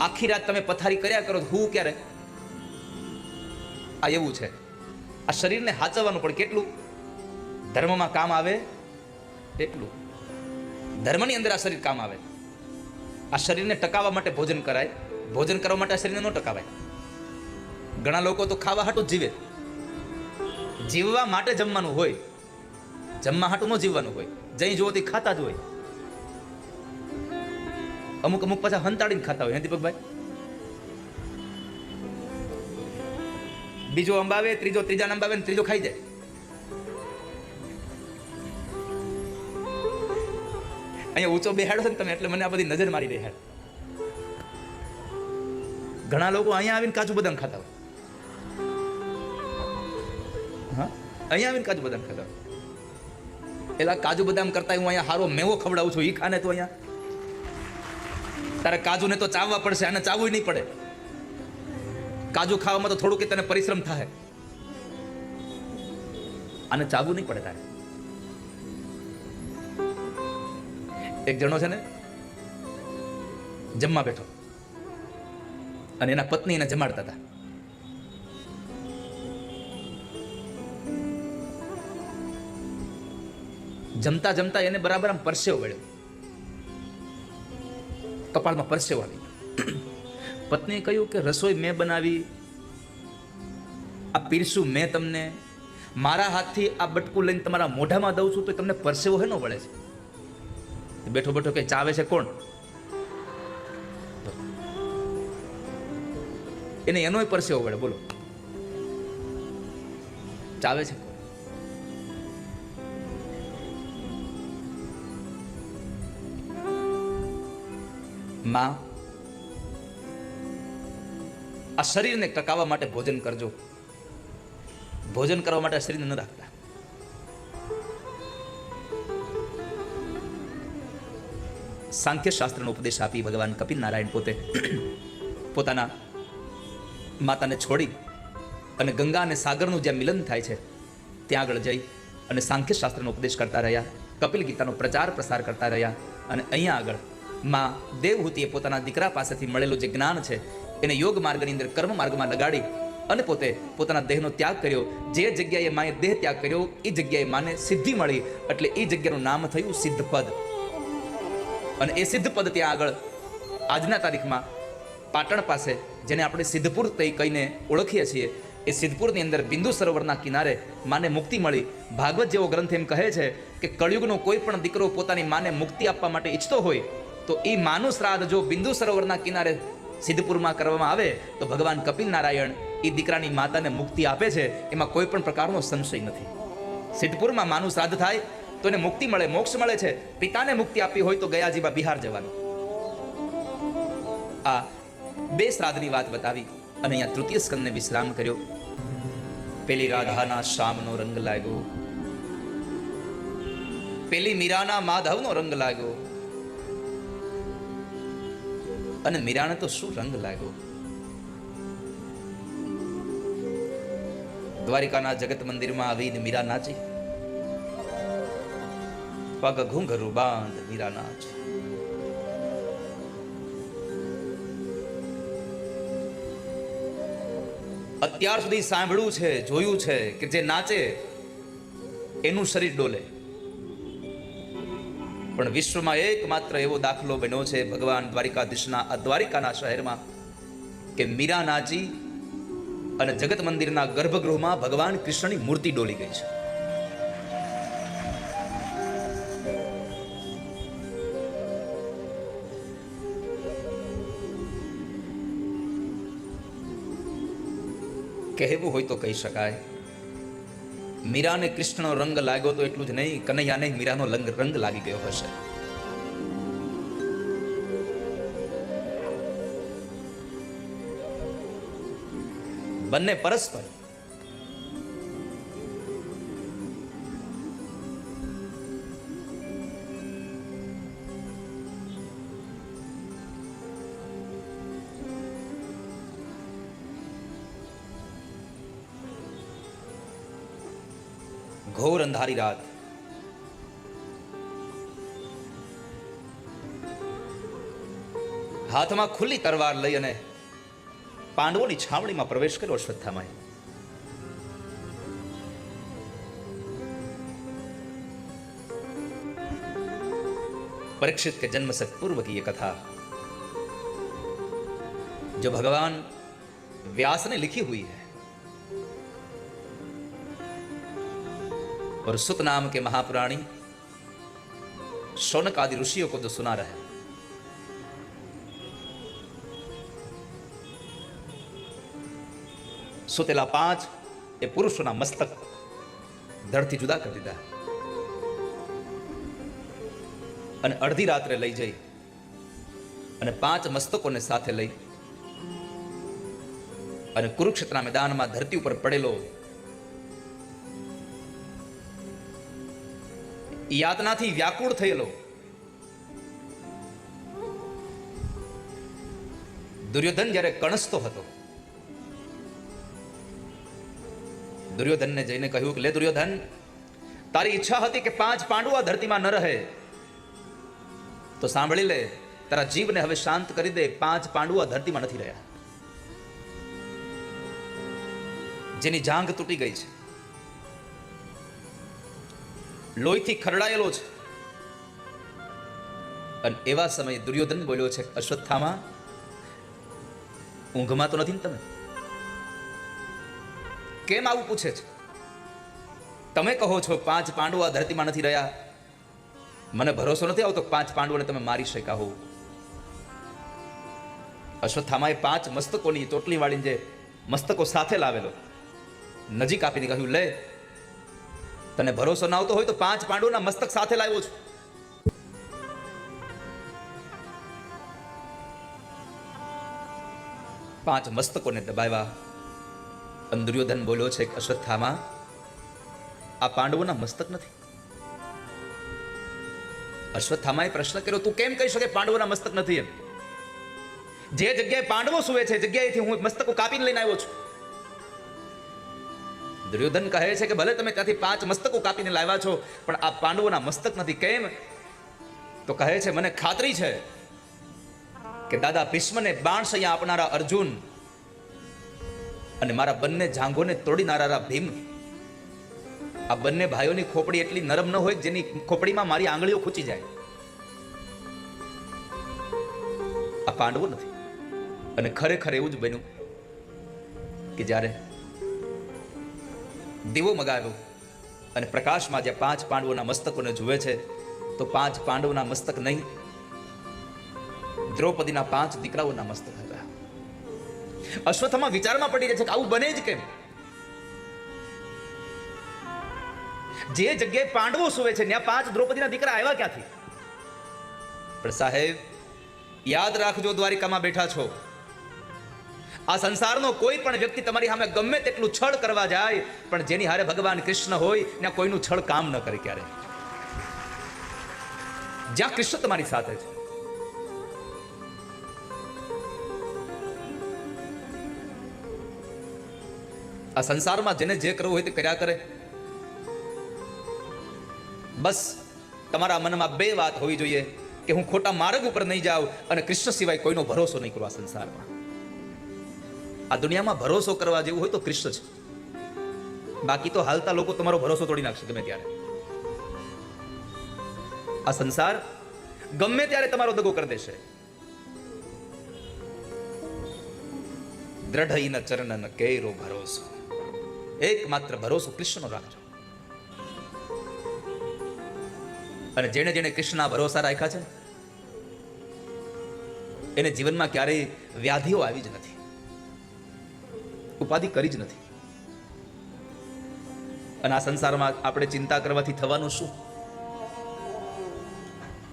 આખી રાત તમે પથારી કર્યા કરો, હું ક્યારે? આ એવું છે. આ શરીરને હાચવવાનું પણ કેટલું ધર્મમાં કામ આવે એટલું ધર્મની અંદર આ શરીર કામ આવે. આ શરીરને ટકાવવા માટે ભોજન કરાય, ભોજન કરવા માટે આ શરીરને ન ટકાવાય. ઘણા લોકો તો ખાવા હાટું જ જીવે. જીવવા માટે જમવાનું હોય, જમવા હાટું ન જીવવાનું હોય. જઈ જુઓ તે ખાતા જ હોય. અમુક અમુક પાછા હંતાડીને ખાતા હોય. દીપકભાઈ, બીજો અંબાવે, ત્રીજો ત્રીજા અંબાવે ને ત્રીજો ખાઈ જાય. અહીંયા ઊંચો બેહાડો છે ને તમે, એટલે મને આ બધી નજર મારી બેહાડ. ઘણા લોકો અહીંયા આવીને કાજુ બદામ ખાતા હોય. હા, અહીંયા આવીને કાજુ બદામ ખાતા હોય. એલા કાજુ બદામ કરતા હું અહીંયા હારો મેવો ખવડાવું છું, ઈ ખાને તો અહીંયા તારે કાજુને તો ચાવવા પડશે, આને ચાવવું નહીં પડે. કાજુ ખાવામાં તો થોડું કે તને પરિશ્રમ થાય, આને ચાવવું નહીં પડે તારે. એક જણો છે ને જમવા બેઠો અને એના પત્ની એને જમાડતા હતા. જમતા જમતા એને બરાબર આમ પરસેવો વળ્યો, કપાળમાં પરસેવો આવી. પત્નીએ કહ્યું કે રસોઈ મેં બનાવી, આ પીરસું મેં તમને, મારા હાથથી આ બટકું લઈને તમારા મોઢામાં દઉં છું તો તમને પરસેવો હેનો વળે છે? બેઠો બેઠો કે ચાવે છે કોણ? એને એનોય પરસેવો વળે. બોલો, ચાવે છે કોણ? માં, આ શરીરને ટકાવવા માટે ભોજન કરજો. ભોજન કરવા માટે આ શરીરને ન રાખતા. સાંખ્ય શાસ્ત્રનો ઉપદેશ આપી ભગવાન કપિલ નારાયણ પોતે પોતાના માતાને છોડી અને ગંગા અને સાગરનું જ્યાં મિલન થાય છે ત્યાં આગળ જઈ અને સાંખ્ય શાસ્ત્રનો ઉપદેશ કરતા રહ્યા, કપિલ ગીતાનો પ્રચાર પ્રસાર કરતા રહ્યા. અને અહીંયા આગળ માં દેવહૂતિએ પોતાના દીકરા પાસેથી મળેલું જે જ્ઞાન છે એને યોગ માર્ગની અંદર કર્મ માર્ગમાં લગાડી અને પોતે પોતાના દેહનો ત્યાગ કર્યો. જે જગ્યાએ માએ દેહ ત્યાગ કર્યો એ જગ્યાએ માને સિદ્ધિ મળી, એટલે એ જગ્યાનું નામ થયું સિદ્ધપદ. અને એ સિદ્ધપદ ત્યાં આગળ આજના તારીખમાં પાટણ પાસે, જેને આપણે સિદ્ધપુર કહીને ઓળખીએ છીએ, એ સિદ્ધપુરની અંદર બિંદુ સરોવરના કિનારે માને મુક્તિ મળી. ભાગવત જેવો ગ્રંથ એમ કહે છે કે કળિયુગનો કોઈ પણ દીકરો પોતાની માને મુક્તિ આપવા માટે ઈચ્છતો હોય તો એ માનું શ્રાદ્ધ જો બિંદુ સરોવરના કિનારે સિદ્ધપુરમાં કરવામાં આવે તો ભગવાન કપિલ નારાયણ એ દીકરાની માતાને મુક્તિ આપે છે. એમાં કોઈ પણ પ્રકારનો સંશય નથી. સિદ્ધપુરમાં માનું શ્રાદ્ધ થાય તો એને મુક્તિ મળે, મોક્ષ મળે છે. પિતાને મુક્તિ આપી હોય તો ગયાજીમાં બિહાર જવાનું. આ બે શ્રાદ્ધની વાત બતાવી અને અહીંયા તૃતીય સ્કંદને વિશ્રામ કર્યો. પેલી રાધાના શ્યામનો રંગ લાગ્યો, પેલી મીરાના માધવનો રંગ લાગ્યો, અને મીરાને તો શું રંગ લાગ્યો. દ્વારિકાના જગત મંદિરમાં આવીને મીરા નાચી. પગ ઘૂંઘરું બાંધ મીરા નાચ. અત્યાર સુધી સાંભળ્યું છે, જોયું છે કે જે નાચે એનું શરીર ડોલે, પણ વિશ્વમાં એકમાત્ર એવો દાખલો બન્યો છે ભગવાન દ્વારિકાધીશના આ દ્વારિકાના શહેરમાં કે મીરા નાચી અને જગત મંદિરના ગર્ભગૃહમાં ભગવાન કૃષ્ણની મૂર્તિ ડોલી ગઈ છે. કહેવું હોય તો કહી શકાય, મીરાને કૃષ્ણનો રંગ લાગ્યો તો એટલું જ નહીં, કનૈયાને મીરાનો રંગ લાગી ગયો હશે. બંને પરસ્પર ઘોર અંધારી રાત, હાથમાં ખુલ્લી તલવાર લઈ અને પાંડવોની છાવણીમાં પ્રવેશ કર્યો અશ્વત્થામાએ. परीक्षित के जन्म से पूर्व की ये कथा जो भगवान व्यास ने लिखी हुई है और सुत नाम के महापुराणी शौनक आदि ऋषियों को जो सुना रहे. सुतेला 5 એ પુરુષોના મસ્તક ધડથી જુદા કરી દીધા અને અડધી રાત્રે લઈ જઈ અને 5 મસ્તકોને સાથે લઈ અને કુરુક્ષેત્રના મેદાનમાં ધરતી ઉપર પડેલો યાતનાથી વ્યાકુળ થયેલો દુર્યોધન જ્યારે કણસતો હતો, દુર્યોધનને જઈને કહ્યું કે લે દુર્યોધન, તારી ઈચ્છા હતી કે 5 પાંડવો આ ધરતીમાં ન રહે, તો સાંભળી લે, તારા જીવને હવે શાંત કરી દે. 5 પાંડવો આ ધરતીમાં નથી રહ્યા. જેની જાંઘ તૂટી ગઈ છે, લોહીથી ખરડાયેલો છે, અને એવા સમયે દુર્યોધન બોલ્યો છે, અશ્વત્થામા, ઊંઘમાં તો નથી ને તમે? કેમ આવું પૂછે છે? તમે કહો છો 5 પાંડવો આ ધરતીમાં નથી રહ્યા, મને ભરોસો નથી આવતો 5 પાંડવોને તમે મારી શક્યા હો. અશ્વત્થામાએ 5 મસ્તકોની ચોટલી વાળીને જે મસ્તકો સાથે લાવેલો નજીક આપીને કહ્યું, લે, તને ભરોસો ના આવતો હોય તો 5 પાંડવોના મસ્તક સાથે લાવ્યો છું. પાંચ મસ્તકોને દબાવ્યા. દુર્યોધન બોલ્યો છે કે અશ્વત્થામા, આ પાંડવોના મસ્તક નથી. અશ્વત્થામાએ પ્રશ્ન કર્યો, તું કેમ કહી શકે પાંડવોના મસ્તક નથી એમ? જે જગ્યાએ પાંડવો સુવે છે જગ્યાએથી હું મસ્તકો કાપીને લઈને આવ્યો છું. દુર્યોધન કહે છે કે ભલે તમે ત્યાંથી 5 મસ્તકો કાપીને લાવ્યા છો, પણ આ પાંડવોના મસ્તક નથી. કેમ? તો કહે છે, મને ખાતરી છે કે દાદા ભીષ્મને બાણશૈયા આપનારા અર્જુન અને મારા બંને જાંઘોને તોડીનારા ભીમ, આ બંને ભાઈઓની ખોપડી એટલી નરમ ન હોય જેની ખોપડીમાં મારી આંગળીઓ ખૂંચી જાય. આ પાંડવો નથી. અને ખરેખર એવું જ બન્યું કે જ્યારે દીવો મગાવ્યો અને પ્રકાશમાં જે 5 પાંડવોના મસ્તકોને જુએ છે, તો 5 પાંડવોના મસ્તક નહીં, દ્રૌપદીના 5 દીકરાઓના મસ્તક હતા. અશ્વત્થામા વિચારમાં પડી જાય છે કે આવું બને જ કેમ? જે જગ્યાએ પાંડવો સુવે છે ત્યાં 5 દ્રૌપદીના દીકરા આવ્યા ક્યાંથી? પણ સાહેબ, યાદ રાખજો, દ્વારિકામાં બેઠા છો, આ સંસારનો કોઈ પણ વ્યક્તિ તમારી સામે ગમે તેટલું છળ કરવા જાય, પણ જેની હારે ભગવાન કૃષ્ણ હોય ત્યાં કોઈનું છળ કામ ન કરે ક્યારે. જ્યાં કૃષ્ણ તમારી સાથે છે, આ સંસારમાં જેને જે કરવું હોય તે કર્યા કરે. બસ તમારા મનમાં બે વાત હોવી જોઈએ કે હું ખોટા માર્ગ ઉપર નહીં જાઉં અને કૃષ્ણ સિવાય કોઈનો ભરોસો નહીં કરું આ સંસારમાં. આ દુનિયામાં ભરોસો કરવા જેવું હોય તો કૃષ્ણ છે. બાકી તો હાલતા લોકો તમારો ભરોસો તોડી નાખશે ગમે ત્યારે. આ સંસાર ગમે ત્યારે તમારો દગો કરી દેશે. દ્રઢ ચરણ કેરો ભરોસો, એકમાત્ર ભરોસો કૃષ્ણનો રાખજો. અને જેણે જેણે કૃષ્ણના ભરોસા રાખ્યા છે એને જીવનમાં ક્યારેય વ્યાધિઓ આવી જ નથી, ઉપાધિ કરી જ નથી. અને આ સંસારમાં આપણે ચિંતા કરવાથી થવાનું શું?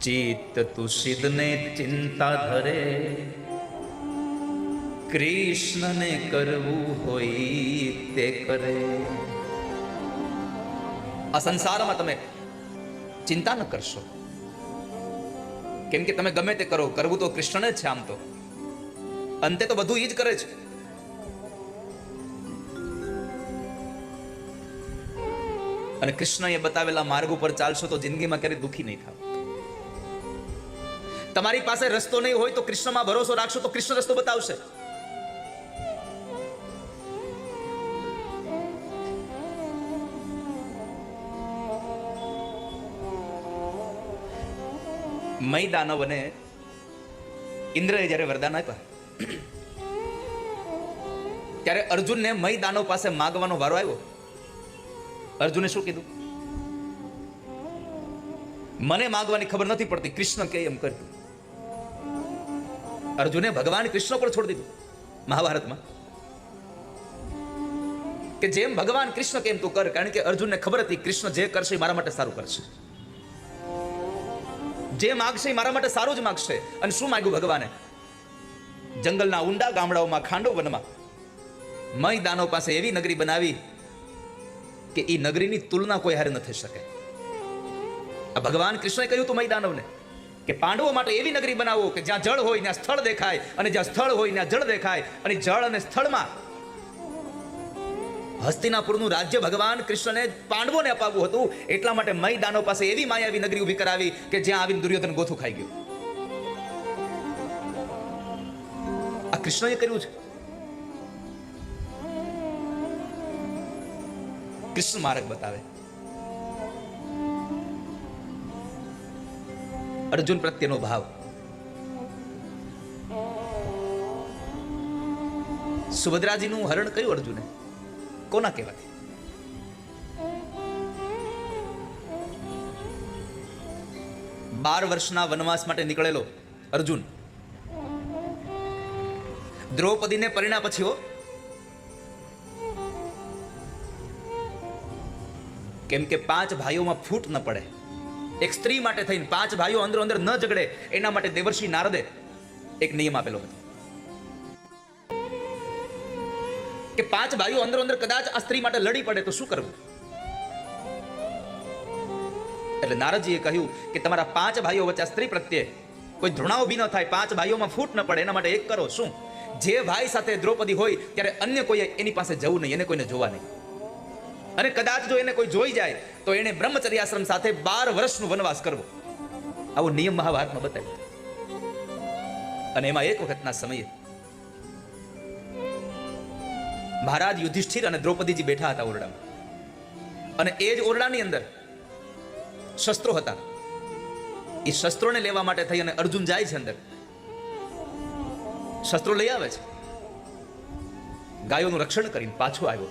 ચિત્ત તુષિદને ચિંતા ધરે, કૃષ્ણને કરવું હોય તે કરે. આ સંસારમાં તમે ચિંતા ન કરશો, કેમ કે તમે ગમે તે કરો, કરવું તો કૃષ્ણને જ છે. આમ તો અંતે તો બધું ઈ જ કરે છે. અને કૃષ્ણએ બતાવેલા માર્ગ ઉપર ચાલશો તો જિંદગીમાં ક્યારેય દુઃખી નહીં થાવ. તમારી પાસે રસ્તો નહીં હોય તો કૃષ્ણમાં ભરોસો રાખશો તો કૃષ્ણ રસ્તો બતાવશે. મય દાનવ અને ઇન્દ્રએ જ્યારે વરદાન આપ્યા ત્યારે અર્જુનને મય દાનવ પાસે માગવાનો વારો આવ્યો. અર્જુને શું કીધું? મને માગવાની ખબર નથી પડતી, કૃષ્ણ કે એમ કરતું. અર્જુને ભગવાન કૃષ્ણ પર છોડી દીધું મહાભારતમાં કે જેમ ભગવાન કૃષ્ણ કેમ તું કર, કારણ કે અર્જુનને ખબર હતી કૃષ્ણ જે કરશે એ મારા માટે સારું કરશે, જે માગશે એ મારા માટે સારું જ માગશે. અને શું માગ્યું ભગવાને? જંગલના ઊંડા ગામડાઓમાં, ખાંડો વનમાં મય દાનવ પાસે એવી નગરી બનાવી કે એ નગરીની તુલના કોઈ હારે ન થઈ શકે. આ ભગવાન કૃષ્ણએ કહ્યું હતું મય દાનવને કે પાંડવો માટે એવી નગરી બનાવો કે જ્યાં જળ હોય ત્યાં સ્થળ દેખાય, અને જ્યાં સ્થળ હોય ત્યાં જળ દેખાય. અને જળ અને સ્થળમાં હસ્તિનાપુરનું રાજ્ય ભગવાન કૃષ્ણને પાંડવોને અપાવવું હતું. એટલા માટે મય દાનવ પાસે એવી માયાવી નગરી ઊભી કરાવી કે જ્યાં આવીને દુર્યોધન ગોથું ખાઈ ગયું. આ કૃષ્ણએ કર્યું છે. કૃષ્ણ માર્ગ બતાવે. અર્જુન પ્રત્યેનો ભાવ, સુભદ્રાજીનું હરણ કર્યું અર્જુને, કોના કહેવાથી? 12 વર્ષના વનવાસ માટે નીકળેલો અર્જુન દ્રૌપદીને પરિણ્યા પછી કેમ કે 5 ભાઈઓમાં ફૂટ ન પડે, એક સ્ત્રી માટે થઈને 5 ભાઈઓ અંદર અંદર ન ઝઘડે, એના માટે દેવર્ષિ નારદે એક નિયમ આપેલો હતો કે 5 ભાઈઓ અંદર અંદર કદાચ આ સ્ત્રી માટે લડી પડે તો શું કરવું? એટલે નારદજીએ કહ્યું કે તમારા 5 ભાઈઓ વચ્ચે સ્ત્રી પ્રત્યે કોઈ ધૃણા ઊભી ન થાય, 5 ભાઈઓમાં ફૂટ ન પડે, એના માટે એક કરો. શું? જે ભાઈ સાથે દ્રૌપદી હોય ત્યારે અન્ય કોઈ એની પાસે જવું નહીં, એને કોઈને જોવા નહીં. અને કદાચ જો એને કોઈ જોઈ જાય તો એને બ્રહ્મચર્યાશ્રમ સાથે 12 વર્ષનો વનવાસ કરવો. આવો નિયમ મહાભારતમાં બતાવ્યો. અને એમાં એક વખતના સમયે મહારાજ યુધિષ્ઠિર અને દ્રૌપદીજી બેઠા હતા ઓરડામાં, અને એ જ ઓરડાની અંદર શસ્ત્રો હતા. એ શસ્ત્રોને લેવા માટે થઈ અને અર્જુન જાય છે અંદર, શસ્ત્રો લઈ આવે છે. ગાયોનું રક્ષણ કરીને પાછો આવ્યો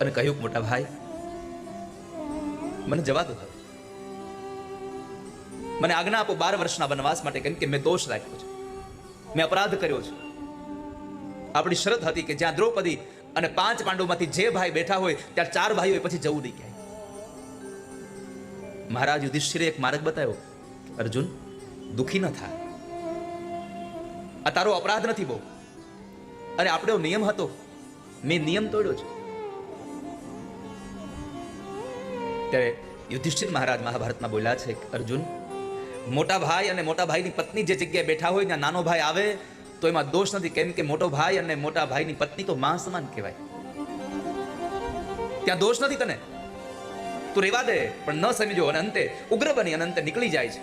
અને કહ્યું, મોટા ભાઈ મને જવા દો, મને આજ્ઞા આપો 12 વર્ષના વનવાસ માટે, કેમ કે મેં દોષ રાખ્યો છે, મેં અપરાધ કર્યો છે. આપણી શરત હતી કે જ્યાં દ્રૌપદી અને 5 પાંડવોમાંથી જે ભાઈ બેઠા હોય ત્યાં 4 ભાઈઓ પછી જવું નહીં ક્યાંય. મહારાજ યુધિષ્ઠિરે એક માર્ગ બતાવ્યો, અર્જુન દુખી ન થા, આ તારો અપરાધ નથી બહુ, અરે આપણો નિયમ હતો, મેં નિયમ તોડ્યો છે. ત્યારે યુધિષ્ઠિર મહારાજ મહાભારતમાં બોલ્યા છે, અર્જુન મોટા ભાઈ અને મોટા ભાઈની પત્ની જે જગ્યાએ બેઠા હોય ત્યાં નાનો ભાઈ આવે તો એમાં દોષ નથી, કેમ કે મોટો ભાઈ અને મોટા ભાઈની પત્ની તો માં સમાન કહેવાય. ત્યાં દોષ નથી તને, તું તું રેવા દે, પણ ન સમજો અને અંતે ઉગ્ર બની અને અંતે નીકળી જાય છે.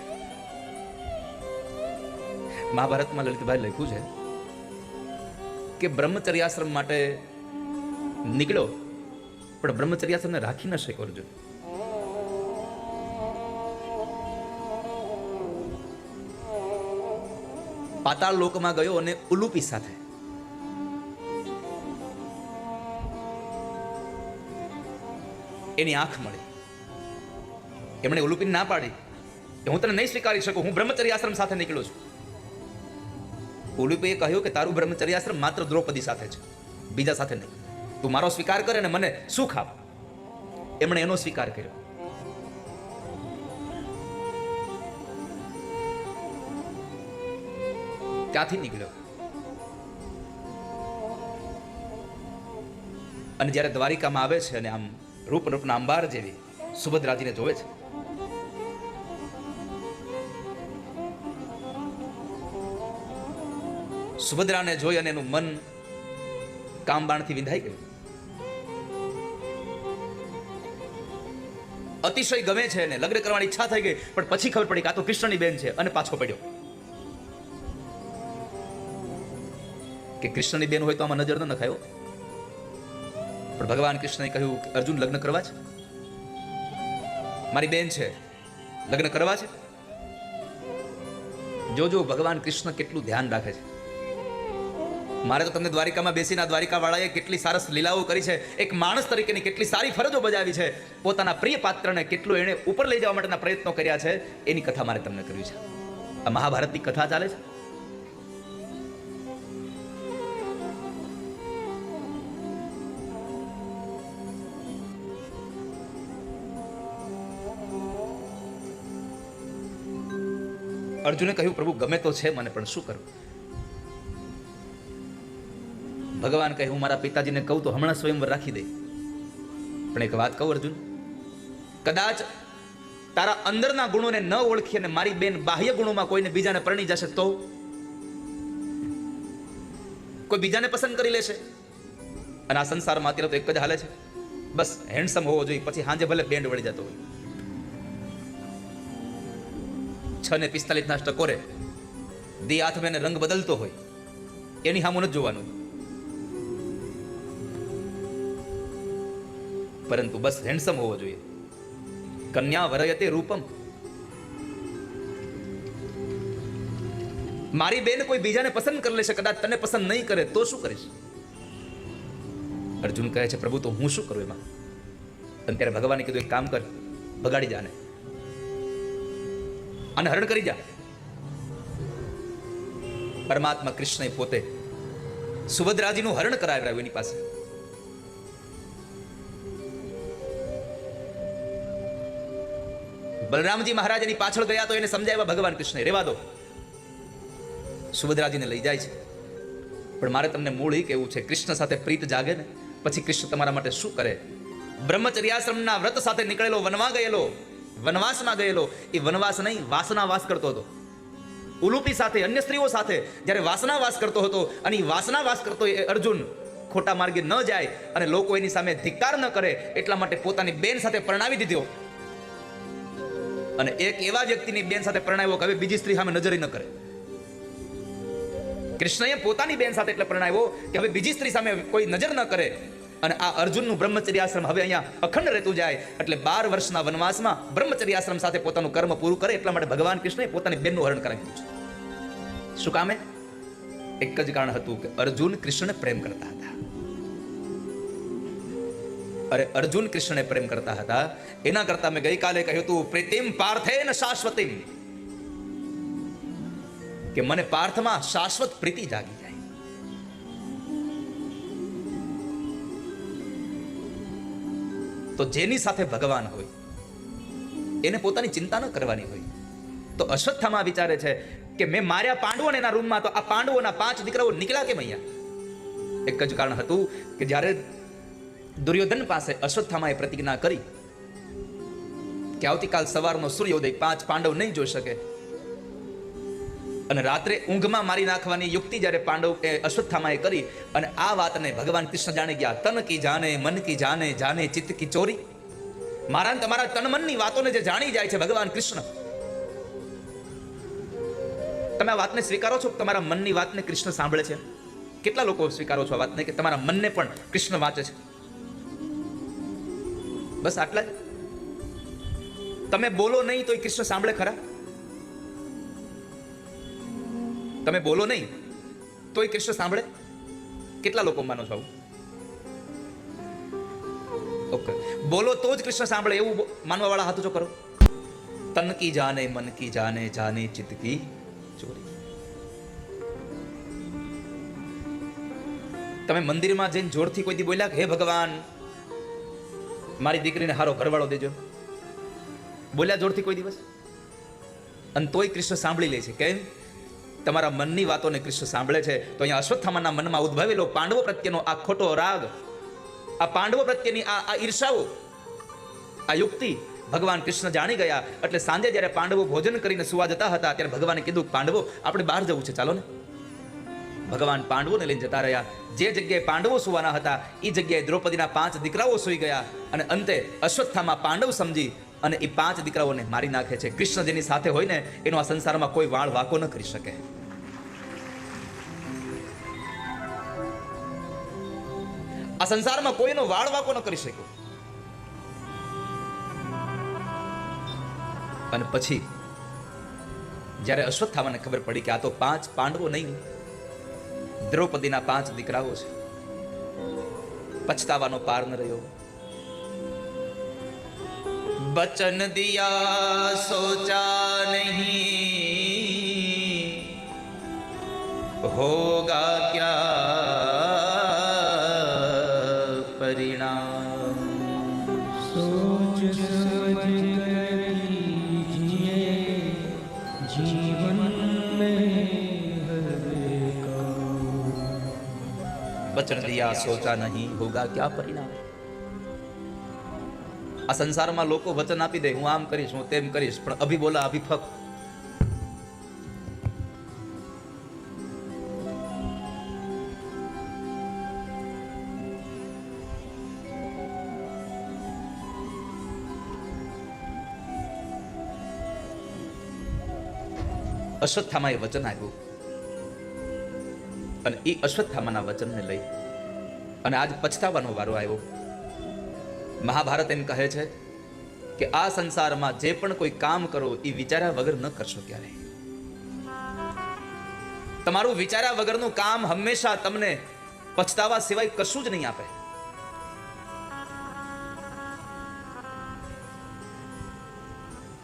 મહાભારતમાં લલિતભાઈ લખ્યું છે કે બ્રહ્મચર્યાશ્રમ માટે નીકળ્યો, પણ બ્રહ્મચર્યાશ્રમને રાખી ન શક્યો અર્જુન. પાતાળ લોકમાં ગયો અને ઉલુપી સાથે એની આંખ મળી. એમણે ઉલુપીને ના પાડી કે હું તને નહીં સ્વીકારી શકું, હું બ્રહ્મચર્યાશ્રમ સાથે નીકળ્યો છું. ઉલુપીએ કહ્યું કે તારું બ્રહ્મચર્યાશ્રમ માત્ર દ્રૌપદી સાથે છે, બીજા સાથે નહીં. તું મારો સ્વીકાર કરે અને મને સુખ આપ. એમણે એનો સ્વીકાર કર્યો. ત્યાંથી નીકળ્યો અને જ્યારે દ્વારિકામાં આવે છે અને આમ રૂપના અંબાર જેવી સુભદ્રાજીને જોવે છે, સુભદ્રાને જોઈ અને એનું મન કામબાણથી વિંધાઈ ગયું. અતિશય ગમે છે અને લગ્ન કરવાની ઈચ્છા થઈ ગઈ, પણ પછી ખબર પડી કે આ તો કૃષ્ણની બેન છે અને પાછો પડ્યો. કે કૃષ્ણની બેન હોય તો આમાં નજર ન નખાયો. પણ ભગવાન કૃષ્ણએ કહ્યું કે અર્જુન લગ્ન કરવા છે, મારી બેન છે, લગ્ન કરવા છે. જોજો ભગવાન કૃષ્ણ કેટલું ધ્યાન રાખે છે. મારે તો તમને દ્વારિકામાં બેસીને દ્વારિકા વાળાએ કેટલી સરસ લીલાઓ કરી છે, એક માણસ તરીકેની કેટલી સારી ફરજો બજાવી છે, પોતાના પ્રિય પાત્રને કેટલું એણે ઉપર લઈ જવા માટેના પ્રયત્નો કર્યા છે, એની કથા મારે તમને કરવી છે. આ મહાભારતની કથા ચાલે છે. અર્જુને કહ્યું પ્રભુ ગમે તો છે મને, પણ શું કરું? ભગવાન કહે હું મારા પિતાજીને કહું તો હમણાં સ્વયંવર રાખી દે. પણ એક વાત કહું અર્જુન, કદાચ તારા અંદરના ગુણોને ન ઓળખી અને મારી બેન બાહ્ય ગુણોમાં કોઈને બીજાને પરણી જશે તો કોઈ બીજાને પસંદ કરી લેશે. અને આ સંસારમાં અત્યારે તો એક જ હાલે છે, બસ હેન્ડસમ હોવો જોઈએ, પછી સાંજે ભલે બેન્ડ વળી જતો હોય. 6:45 ટકોરે દી આથમે રંગ બદલતો હોય, એની સામું નથી જોવાનું. પરંતુ બસ હેન્ડસમ હોવો જોઈએ. કન્યા વરયતે રૂપમ. મારી બેન કોઈ બીજાને પસંદ કરી લેશે, કદાચ તને પસંદ નહીં કરે તો શું કરીશ? અર્જુન કહે છે પ્રભુ તો હું શું કરું એમાં? અને ત્યારે ભગવાને કીધું એક કામ કર, બગાડી જાને અને હરણ કરી જા. પરમાત્મા કૃષ્ણએ પોતે સુભદ્રાજીનું હરણ કરાવ્યું એની પાસે. બલરામજી મહારાજ એની પાછળ ગયા તો એને સમજાવ્યા ભગવાન કૃષ્ણ, રેવા દો, સુભદ્રાજીને લઈ જાય છે. પણ મારે તમને મૂળ એ કહેવું છે, કૃષ્ણ સાથે પ્રીત જાગે ને પછી કૃષ્ણ તમારા માટે શું કરે. બ્રહ્મચર્યાશ્રમના વ્રત સાથે નીકળેલો, વનવાસમાં ગયેલો, એ વનવાસ નહીં વાસના વાસ કરતો હતો. ઉલુપી સાથે, અન્ય સ્ત્રીઓ સાથે જ્યારે વાસના વાસ કરતો હતો, અને વાસના વાસ કરતો એ અર્જુન ખોટા માર્ગે ન જાય અને લોકો એની સામે ધિક્કાર ન કરે એટલા માટે પોતાની બેન સાથે પરણાવી દીધો. અને એક એવા વ્યક્તિની બેન સાથે પરણાવ્યો કે હવે બીજી સ્ત્રી સામે નજર ન કરે. કૃષ્ણએ પોતાની બેન સાથે એટલે પરણાવ્યો કે હવે બીજી સ્ત્રી સામે કોઈ નજર ન કરે. અને આ અર્જુનનું બ્રહ્મચર્યાશ્રમ હવે અહીંયા અખંડ રહેતું જાય. એટલે 12 વર્ષના વનવાસમાં બ્રહ્મચર્યાશ્રમ સાથે પોતાનું કર્મ પૂરું કરે. એટલા માટે ભગવાન કૃષ્ણએ પોતાની બેનનું હરણ કરાવી દીધું છે. શું કામે? એક જ કારણ હતું કે અર્જુન કૃષ્ણને પ્રેમ કરતા હતા. અરે અર્જુન કૃષ્ણને પ્રેમ કરતા હતા, એના કરતા મેં ગઈકાલે કહ્યું હતું પ્રીતિમ પાર્થેન શાશ્વતીમ, કે મને પાર્થમાં શાશ્વત પ્રીતિ જાગી જાય. તો જેની સાથે ભગવાન હોય એને પોતાની ચિંતા ન કરવાની હોય. તો અશ્વત્થામા વિચારે છે કે મેં માર્યા પાંડવોને એના રૂમમાં, તો આ પાંડવોના 5 દીકરાઓ નીકળ્યા કેમ અહીંયા? એક જ કારણ હતું કે જ્યારે દુર્યોધન પાસે અશ્વત્થામાએ પ્રતિજ્ઞા કરી કે આવતીકાલ સવારનો સૂર્યોદય 5 પાંડવ નહીં જોઈ શકે, અને રાત્રે ઊંઘમાં મારી નાખવાની યુક્તિ જ્યારે અશ્વત્થામાએ કરી, અને આ વાતને ભગવાન કૃષ્ણ જાણી ગયા. તન કી જાને, મન કી જાને, જાને ચિત્ત કી ચોરી. મારા ને તમારા તન મનની વાતોને જે જાણી જાય છે ભગવાન કૃષ્ણ. તમે આ વાતને સ્વીકારો છો કે તમારા મનની વાતને કૃષ્ણ સાંભળે છે? કેટલા લોકો સ્વીકારો છો આ વાતને કે તમારા મનને પણ કૃષ્ણ વાંચે છે? બસ આટલા જ. તમે બોલો નહીં તો કૃષ્ણ સાંભળે ખરા? તમે બોલો નહીં તોય કૃષ્ણ સાંભળે? કેટલા લોકો માનો છો આવું? ઓકે, બોલો તો જ કૃષ્ણ સાંભળે એવું માનવા વાળા હાથ ઊંચો કરો. તન કી જાને મન કી જાને જાને ચિત્ત કી ચોરી. તમે મંદિરમાં જઈને જોરથી કોઈ દી બોલ્યા કે હે ભગવાન મારી દીકરીને હારો ઘરવાળો દેજો? બોલ્યા જોરથી કોઈ દિવસ? અને તોય કૃષ્ણ સાંભળી લે છે. કેમ? તમારા મનની વાતોને કૃષ્ણ સાંભળે છે. તો અહીંયા અશ્વત્થામાના મનમાં ઉદ્ભવેલો પાંડવો પ્રત્યેનો આ ખોટો રાગ, આ પાંડવો પ્રત્યેની આ ઈર્ષાઓ, આ યુક્તિ ભગવાન કૃષ્ણ જાણી ગયા. એટલે સાંજે જ્યારે પાંડવો ભોજન કરીને સુવા જતા હતા ત્યારે ભગવાને કીધું, પાંડવો આપણે બહાર જવું છે, ચાલો ને. ભગવાન પાંડવોને લઈને જતા રહ્યા. જે જગ્યાએ પાંડવો સુવાના હતા એ જગ્યાએ દ્રૌપદીના 5 દીકરાઓ સૂઈ ગયા. અને અંતે અશ્વત્થામા પાંડવ સમજી અને એ 5 દીકરાઓને મારી નાખે છે. કૃષ્ણ જેની સાથે હોય ને એનો આ સંસારમાં કોઈ વાળ વાકો ન કરી શકે. આ સંસારમાં કોઈનો વાળ વાકો ન કરી શક્યો. અને પછી જ્યારે અશ્વત્થામાને ખબર પડી કે આ તો 5 પાંડવો નહીં, દ્રૌપદીના 5 દીકરાઓ છે, પછતાવાનો પાર ન રહ્યો. बचन दिया सोचा नहीं होगा क्या परिणाम.
सोच समझ कर कीजिए जीवन में हर काम.
वचन दिया सोचा नहीं होगा क्या परिणाम. આ સંસારમાં લોકો વચન આપી દે, હું આમ કરીશ, હું તેમ કરીશ, પણ અભી બોલા અભી ફક. અશ્વત્થામાએ વચન આપ્યું અને એ અશ્વત્થામાના વચનને લઈ અને આજ પછતાવાનો વારો આવ્યો. મહાભારત એમ કહે છે કે આ સંસારમાં જે પણ કોઈ કામ કરો એ વિચાર્યા વગર ન કરશો ક્યારે. તમારું વિચાર્યા વગરનું કામ હંમેશા તમને પછતાવા સિવાય કશું જ નહીં આપે.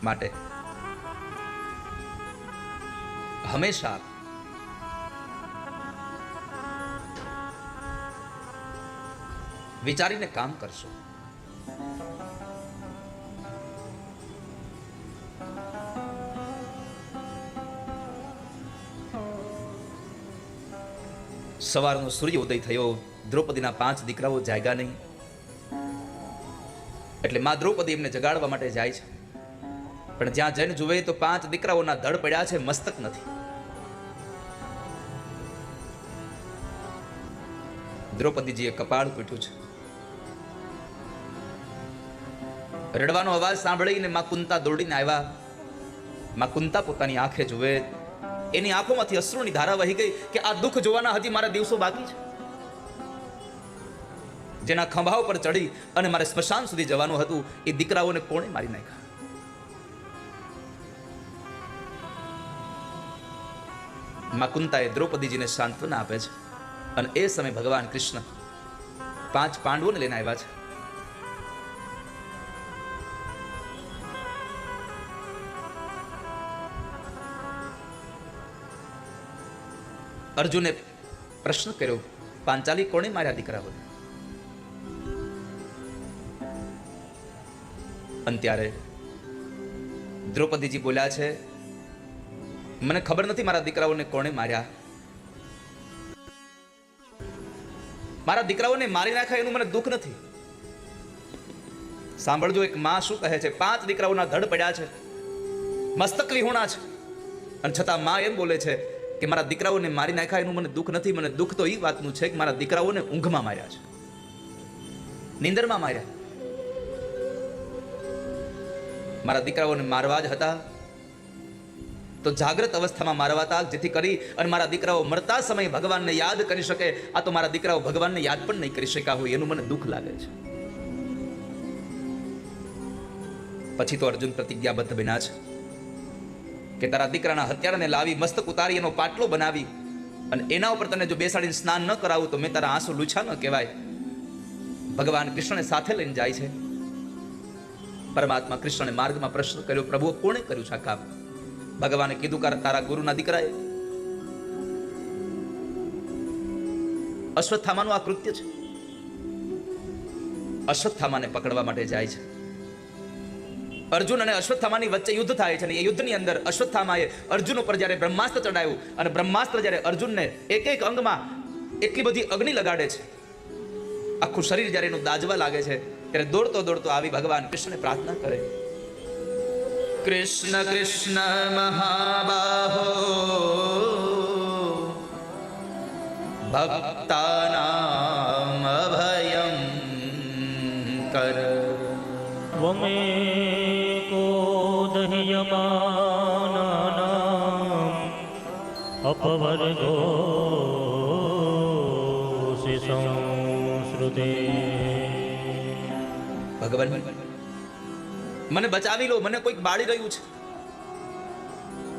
માટે હંમેશા વિચારીને કામ કરશો. સવારનો સૂર્ય ઉદય થયો, દ્રૌપદીના 5 દીકરાઓ જાગ્યા નહીં. એટલે માં દ્રૌપદી એમને જગાડવા માટે જાય છે, પણ જ્યાં જઈને જુએ તો 5 દીકરાઓના ધડ પડ્યા છે, મસ્તક નથી. દ્રૌપદીજીએ કપાળ પીઠું છે. રડવાનો અવાજ સાંભળીને માં કુંતા દોડીને આવ્યા. માં કુંતા પોતાની આંખે જુએ, એની આંખોમાંથી અશ્રુની ધારા વહી ગઈ કે આ દુઃખ જોવાના હજી મારા દિવસો બાકી છે. જેના ખંભા ઉપર ચડી અને મારે સ્મશાન સુધી જવાનું હતું એ દીકરાઓને કોણે મારી નાખ્યા. માં કુંતાએ દ્રૌપદીજીને સાંત્વના આપે છે અને એ સમયે ભગવાન કૃષ્ણ 5 પાંડવોને લઈને આવ્યા છે. અર્જુને પ્રશ્ન કર્યો, પાંચાલી કોણે માર્યા દીકરાઓને? અને ત્યારે દ્રૌપદીજી બોલ્યા છે, મને ખબર નથી મારા દીકરાઓને કોણે માર્યા. મારા દીકરાઓને મારી નાખ્યા એનું મને દુઃખ નથી. સાંભળજો એક માં શું કહે છે. 5 દીકરાઓના ધડ પડ્યા છે, મસ્તક વિહોણા છે, અને છતાં માં એમ બોલે છે કે મારા દીકરાઓને મારી નાખ્યા એનું મને દુઃખ નથી. મને દુઃખ તો એ વાતનું છે કે મારા દીકરાઓને ઊંઘમાં માર્યા છે, નીંદરમાં માર્યા. મારા દીકરાઓને મારવા જ હતા તો જાગ્રત અવસ્થામાં મારવાતા, જેથી કરી અને મારા દીકરાઓ મરતા સમયે ભગવાનને યાદ કરી શકે. આ તો મારા દીકરાઓ ભગવાનને યાદ પણ નહીં કરી શક્યા હોય, એનું મને દુઃખ લાગે છે. પછી તો અર્જુન પ્રતિજ્ઞાબદ્ધ બન્યા છે કે તારા દીકરાના હત્યારાને લાવી મસ્તક ઉતારી એનો પાટલો બનાવી અને એના ઉપર તને જો બેસાડીને સ્નાન ન કરાવું તો મેં તારા આંસુ લૂછા ન કહેવાય. ભગવાન કૃષ્ણને સાથે લઈને જાય છે. પરમાત્મા કૃષ્ણને માર્ગમાં પ્રશ્ન કર્યો, પ્રભુ કોણે કર્યું છે આ કામ? ભગવાને કીધું કે તારા ગુરુના દીકરાએ. અશ્વત્થામાનું આ કૃત્ય છે. અશ્વત્થામાને પકડવા માટે જાય છે. અર્જુન અને અશ્વત્થામાની વચ્ચે યુદ્ધ થાય છે અને એ યુદ્ધની અંદર અશ્વત્થામાએ અર્જુન ઉપર જ્યારે બ્રહ્માસ્ત્ર ચડાવ્યું અને બ્રહ્માસ્ત્ર જ્યારે અર્જુનને એક એક અંગમાં એટલી બધી અગ્નિ લગાડે છે, આખું શરીર જ્યારે એનું દાજવા લાગે છે, ત્યારે દોડતો દોડતો આવી ભગવાન કૃષ્ણને પ્રાર્થના કરે, કૃષ્ણ કૃષ્ણ મહાબાહો ભક્તાનામ અભયં કર
ત્વમેકો દહ્યમાનાનામ અપવર્ગોસि સંસ્રુતે.
ભગવાન મને બચાવી લો, મને કોઈક બાળી રહ્યું છે.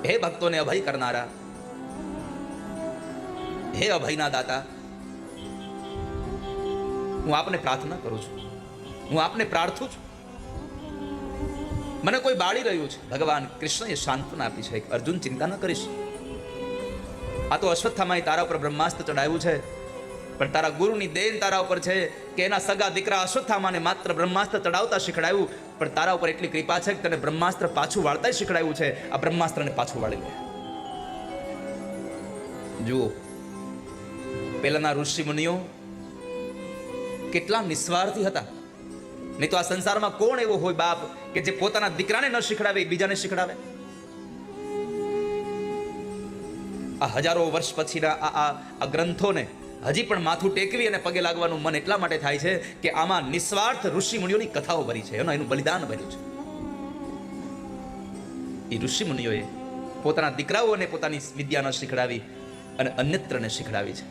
હે ભક્તોને અભય કરનારા, હે અભયના દાતા, હું આપને પ્રાર્થના કરું છું, હું આપને પ્રાર્થું છું, મને કોઈ બાળી રહ્યું છે. ભગવાન કૃષ્ણએ સાંત્વના આપી છે, અર્જુન ચિંતા ન કરીશ. આ તો અશ્વત્થામાએ તારા ઉપર બ્રહ્માસ્ત્ર ચડાવ્યું છે, પણ તારા ગુરુની દેન તારા ઉપર છે કે એના સગા દીકરા અશ્વત્થામાને માત્ર બ્રહ્માસ્ત્ર ચડાવતા શીખડાયું, પણ તારા ઉપર એટલી કૃપા છે કે તને બ્રહ્માસ્ત્ર પાછું વાળતા શીખડાયું છે. આ બ્રહ્માસ્ત્રને પાછું વાળી લે. જુઓ, પહેલાના ઋષિ મુનિઓ કેટલા નિસ્વાર્થી હતા. નહીં તો આ સંસારમાં કોણ એવો હોય બાપ કે જે પોતાના દીકરાને ન શીખડાવે, બીજાને શીખડાવે? આ હજારો વર્ષ પછીના આ ગ્રંથોને હજી પણ માથું ટેકવી અને પગે લાગવાનું મન એટલા માટે થાય છે કે આમાં નિસ્વાર્થ ઋષિ મુનિઓની કથાઓ ભરી છે, એનું બલિદાન ભર્યું છે. એ ઋષિ મુનિઓએ પોતાના દીકરાઓને પોતાની વિદ્યા ન શીખડાવી અને અન્યત્રને શીખડાવી છે.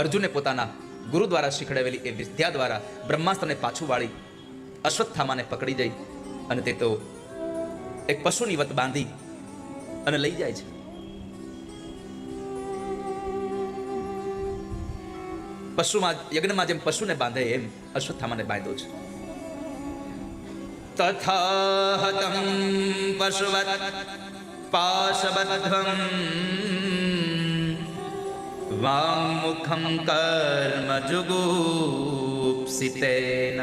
અર્જુને પોતાના ગુરુ દ્વારા શીખડાવેલી એ વિદ્યા દ્વારા બ્રહ્માસ્ત્રને પાછું વાળી અશ્વત્થામાને પકડી જઈ અને તે તો એક પશુની વત બાંધી અને લઈ જાય છે. પશુમાં યજ્ઞમાં જેમ પશુને બાંધે એમ અશ્વત્થામાને બાંધ્યો છે. તથા હતં પશુવત પાશબદ્ધં વામુખં કર્મ જુગુપ્સિતેન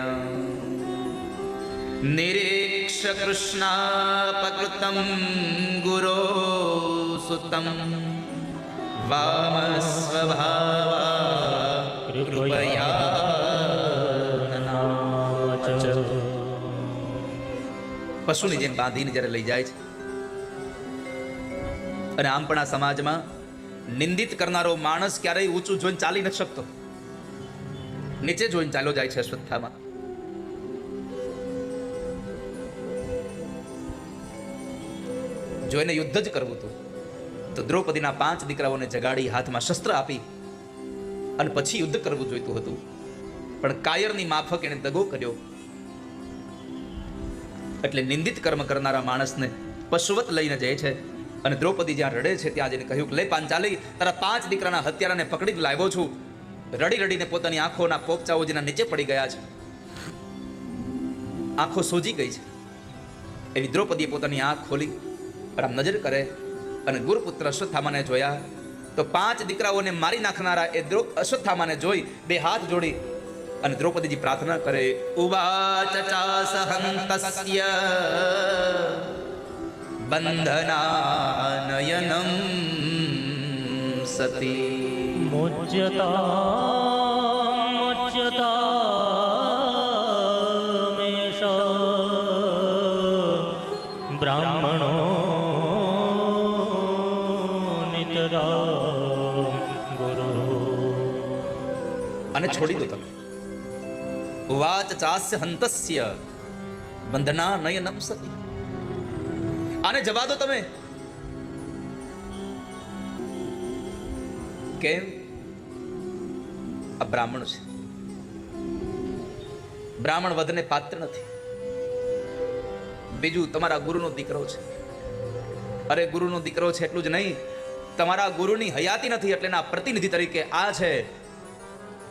નિરીક્ષ કૃષ્ણાપકૃતં ગુરો સુતં વામસ્વભાવા પશુની જેમ બાંધીને જ્યારે લઈ જાય છે. અને આમ પણ આ સમાજમાં નિંદિત કરનારો માણસ ક્યારેય ઊંચું જોઈને ચાલી નથી શકતો, નીચે જોઈને ચાલ્યો જાય છે. અશ્વત્થામા જો એને યુદ્ધ જ કરવું હતું તો દ્રૌપદીના 5 દીકરાઓને જગાડી હાથમાં શસ્ત્ર આપી અને પછી યુદ્ધ કરવું જોઈતું હતું, પણ કાયરની માફક એને દગો કર્યો. એટલે નિંદિત કર્મ કરનારા માણસને પશુવત લઈને જાય છે અને દ્રૌપદી જ્યાં રડે છે ત્યાં જઈને કહ્યું કે લે પાંચાલી, તારા 5 દીકરાના હત્યારાને પકડી લાવ્યો છું. રડી રડીને પોતાની આંખોના પોપચાઓ જેના નીચે પડી ગયા છે, આંખો સોજી ગઈ છે. એવી દ્રૌપદીએ પોતાની આંખ ખોલી અને આમ નજર કરે અને ગુરુપુત્ર અશ્વત્થામાને જોયા તો 5 દીકરાઓને મારી નાખનારા એ અશ્વત્થામાને જોઈ 2 હાથ જોડી અને દ્રૌપદીજી પ્રાર્થના કરે, ઉવાચ ચાસહંતસ્ય બંધનાનયનમ સતી
મુચ્યતા મેષ બ્રાહ્મણો નિતરા ગુરુ.
અને છોડી દો તમે. ઉવાચ ચાસ્ય હંતસ્ય વંદના નયનમ સતી. આને જવા દો તમે. કેમ? આ બ્રાહ્મણ છે. બ્રાહ્મણ વધને પાત્ર નથી. બીજું તમારા ગુરુનો દીકરો છે. અરે ગુરુનો દીકરો છે એટલું જ નહીં, તમારા ગુરુની હયાતી નથી એટલે એના પ્રતિનિધિ તરીકે આ છે.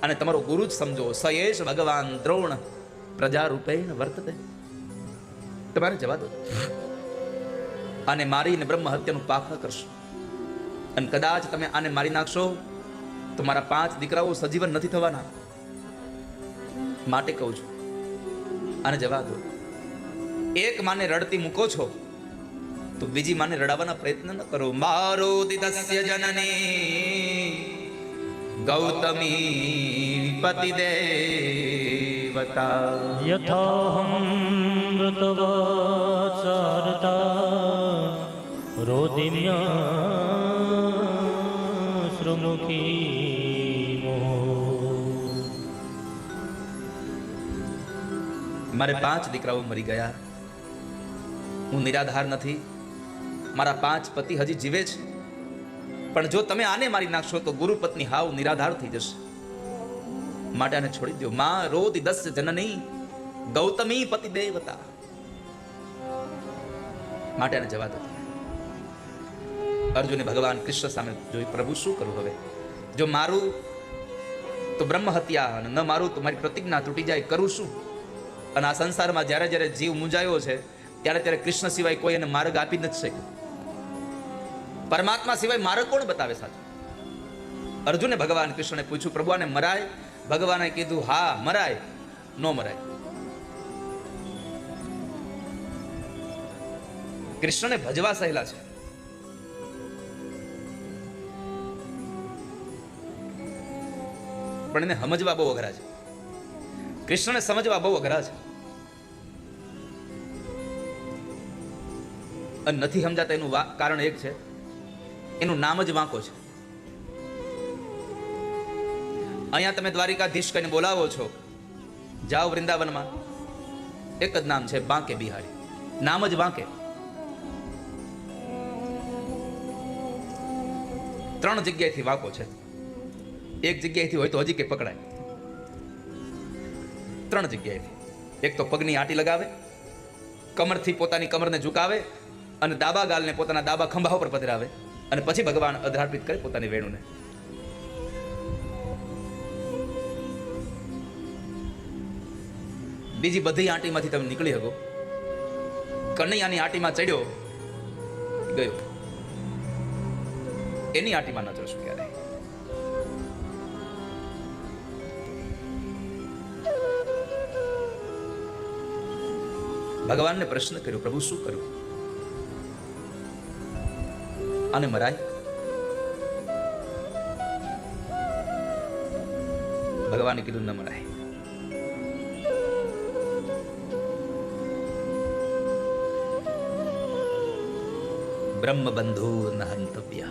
અને તમારો ગુરુ જ સમજો. સયેશ ભગવાન દ્રોણ પ્રજા રૂપેણ વર્તતે. તમારે જવા દો. આને મારીને બ્રહ્મ હત્યાનું પાપ ન કરશો. અને કદાચ તમે આને મારી નાખશો તો મારા 5 દીકરાઓ સજીવન નથી થવાના. માટે કહું છું, આને જવા દો. એક માને રડતી મૂકો છો તો બીજી માને રડાવવાના પ્રયત્ન ન કરો. મારો દિદસ્ય જનની ગૌતમી પતિ દેવતા
યથાહમ મૃતવાચારતા રોદિમ્યા શ્રુમુખી મોહ.
મારે 5 દીકરાઓ મરી ગયા. હું નિરાધાર નથી. મારા 5 પતિ હજી જીવે છે. પણ જો તમે આને મારી નાખશો તો ગુરુ પત્ની હાવ નિરાધાર થઈ જશે. માટે આને છોડી દો. માં રોદિ દસ્ય જનની ગૌતમી પતિ દેવતા. માટે આને જવા દો. અર્જુને ભગવાન કૃષ્ણ સામે જોઈ, પ્રભુ શું કરું હવે? જો મારું તો બ્રહ્મ હત્યા, અને ન મારું તો મારી પ્રતિજ્ઞા તૂટી જાય. કરું શું? અને આ સંસારમાં જ્યારે જ્યારે જીવ મૂંઝાયો છે ત્યારે ત્યારે કૃષ્ણ સિવાય કોઈ એને માર્ગ આપી નથી શક્યું. પરમાત્મા સિવાય માર્ગ કોણ બતાવે સાચું? અર્જુને ભગવાન કૃષ્ણને પૂછ્યું, પ્રભુ આને મરાય? ભગવાને કીધું, હા મરાય, નો મરાય. કૃષ્ણને ભજવા સહેલા છે. પણ એને સમજવા બહુ અઘરા છે. કૃષ્ણને સમજવા બહુ અઘરા છે. અને નથી સમજાતા એનું કારણ એક છે, એનું નામ જ વાંકો છે. અહીંયા તમે દ્વારિકાધીશ કહીને બોલાવો છો, જાઓ વૃંદાવનમાં, એક જ નામ છે, બાંકે બિહારી. નામ જ બાંકે. 3 જગ્યાએથી વાંકો છે. એક જગ્યાએથી હોય તો હજી કે પકડાય. 3 જગ્યાએથી. એક તો પગની આંટી લગાવે, કમરથી પોતાની કમરને ઝુકાવે, અને ડાબા ગાલને પોતાના ડાબા ખંભા ઉપર પધરાવે, અને પછી ભગવાન અર્પિત કરે પોતાની વેણુને. બીજી બધી આંટીમાંથી તમે નીકળી શકો. કનૈયાની આંટીમાં ચડ્યો, ગયો. એની આંટીમાં ન ચડશો ક્યારે. ભગવાનને પ્રશ્ન કર્યો, પ્રભુ શું કરું? આને મરાય? ભગવાને કીધું ન મરાય. બ્રહ્મ બંધુ ન હંતવ્ય.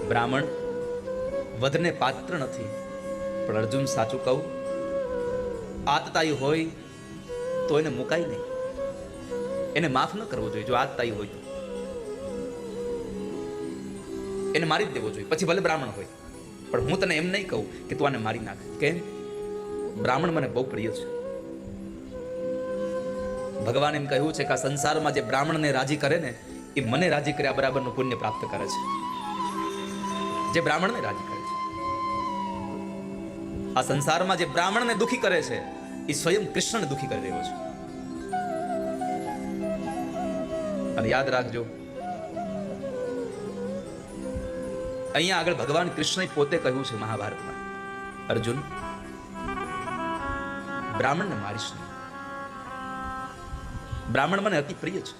બ્રાહ્મણ વધને પાત્ર નથી. પણ અર્જુન સાચું કહું, આતતાઈ હોય તો એને મુકાય નહીં. એને માફ ન કરવો જોઈએ. જો આતતાઈ હોય તો એને મારી જ દેવો જોઈએ, પછી ભલે બ્રાહ્મણ હોય. પણ હું તને એમ નહીં કહું કે તું આને મારી નાખ. કેમ? બ્રાહ્મણ મને બહુ પ્રિય છે. ભગવાન એમ કહ્યું છે કે આ સંસારમાં જે બ્રાહ્મણને રાજી કરે ને, એ મને રાજી કર્યા બરાબરનું પુણ્ય પ્રાપ્ત કરે છે. જે બ્રાહ્મણને રાજી કરે છે, આ સંસારમાં જે બ્રાહ્મણને દુખી કરે છે, એ સ્વયં કૃષ્ણને દુખી કરી રહ્યો છે. અને યાદ રાખજો, અહીંયા આગળ ભગવાન કૃષ્ણએ પોતે કહ્યું છે મહાભારતમાં, અર્જુન બ્રાહ્મણને મારીશ નહીં. બ્રાહ્મણ મને અતિ પ્રિય છે.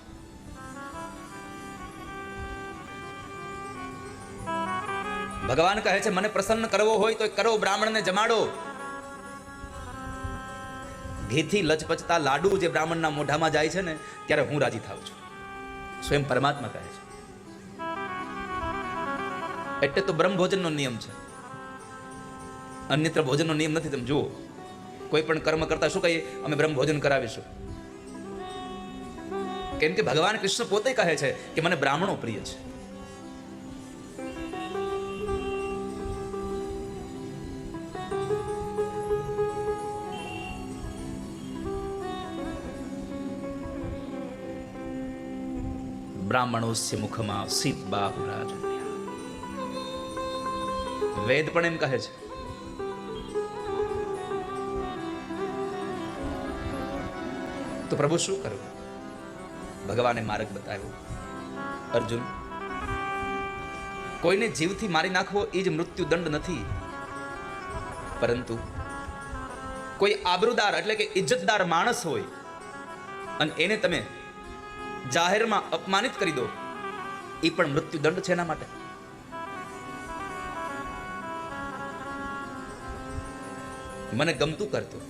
ભગવાન કહે છે મને પ્રસન્ન કરવો હોય તો કરો, બ્રાહ્મણને જમાડો. ઘીથી લચપચતા લાડુ જે બ્રાહ્મણના મોઢામાં જાય છે ને, ત્યારે હું રાજી થાઉં છું. સ્વયં પરમાત્મા કહે છે. એટલે તો બ્રહ્મ ભોજનનો નિયમ છે, અન્યત્ર ભોજનનો નિયમ નથી. તમે જુઓ, કોઈ પણ કર્મ કરતા શું કહીએ? અમે બ્રહ્મ ભોજન કરાવીશું. કેમ કે ભગવાન કૃષ્ણ પોતે કહે છે કે મને બ્રાહ્મણો પ્રિય છે. બ્રાહ્મણોસ્ય મુખમાં સીત બાહુરાજ. વેદ પણ એમ કહે છે. તો પ્રભુ શું કરવું? ભગવાને માર્ગ બતાવ્યો. અર્જુન, કોઈને જીવથી મારી નાખવો એ જ મૃત્યુ દંડ નથી, પરંતુ કોઈ આબરૂદાર એટલે કે ઇજ્જતદાર માણસ હોય અને એને તમે જાહેરમાં અપમાનિત કરી દો, એ પણ મૃત્યુ દંડ છે. એના માટે મને ગમતું કરતું.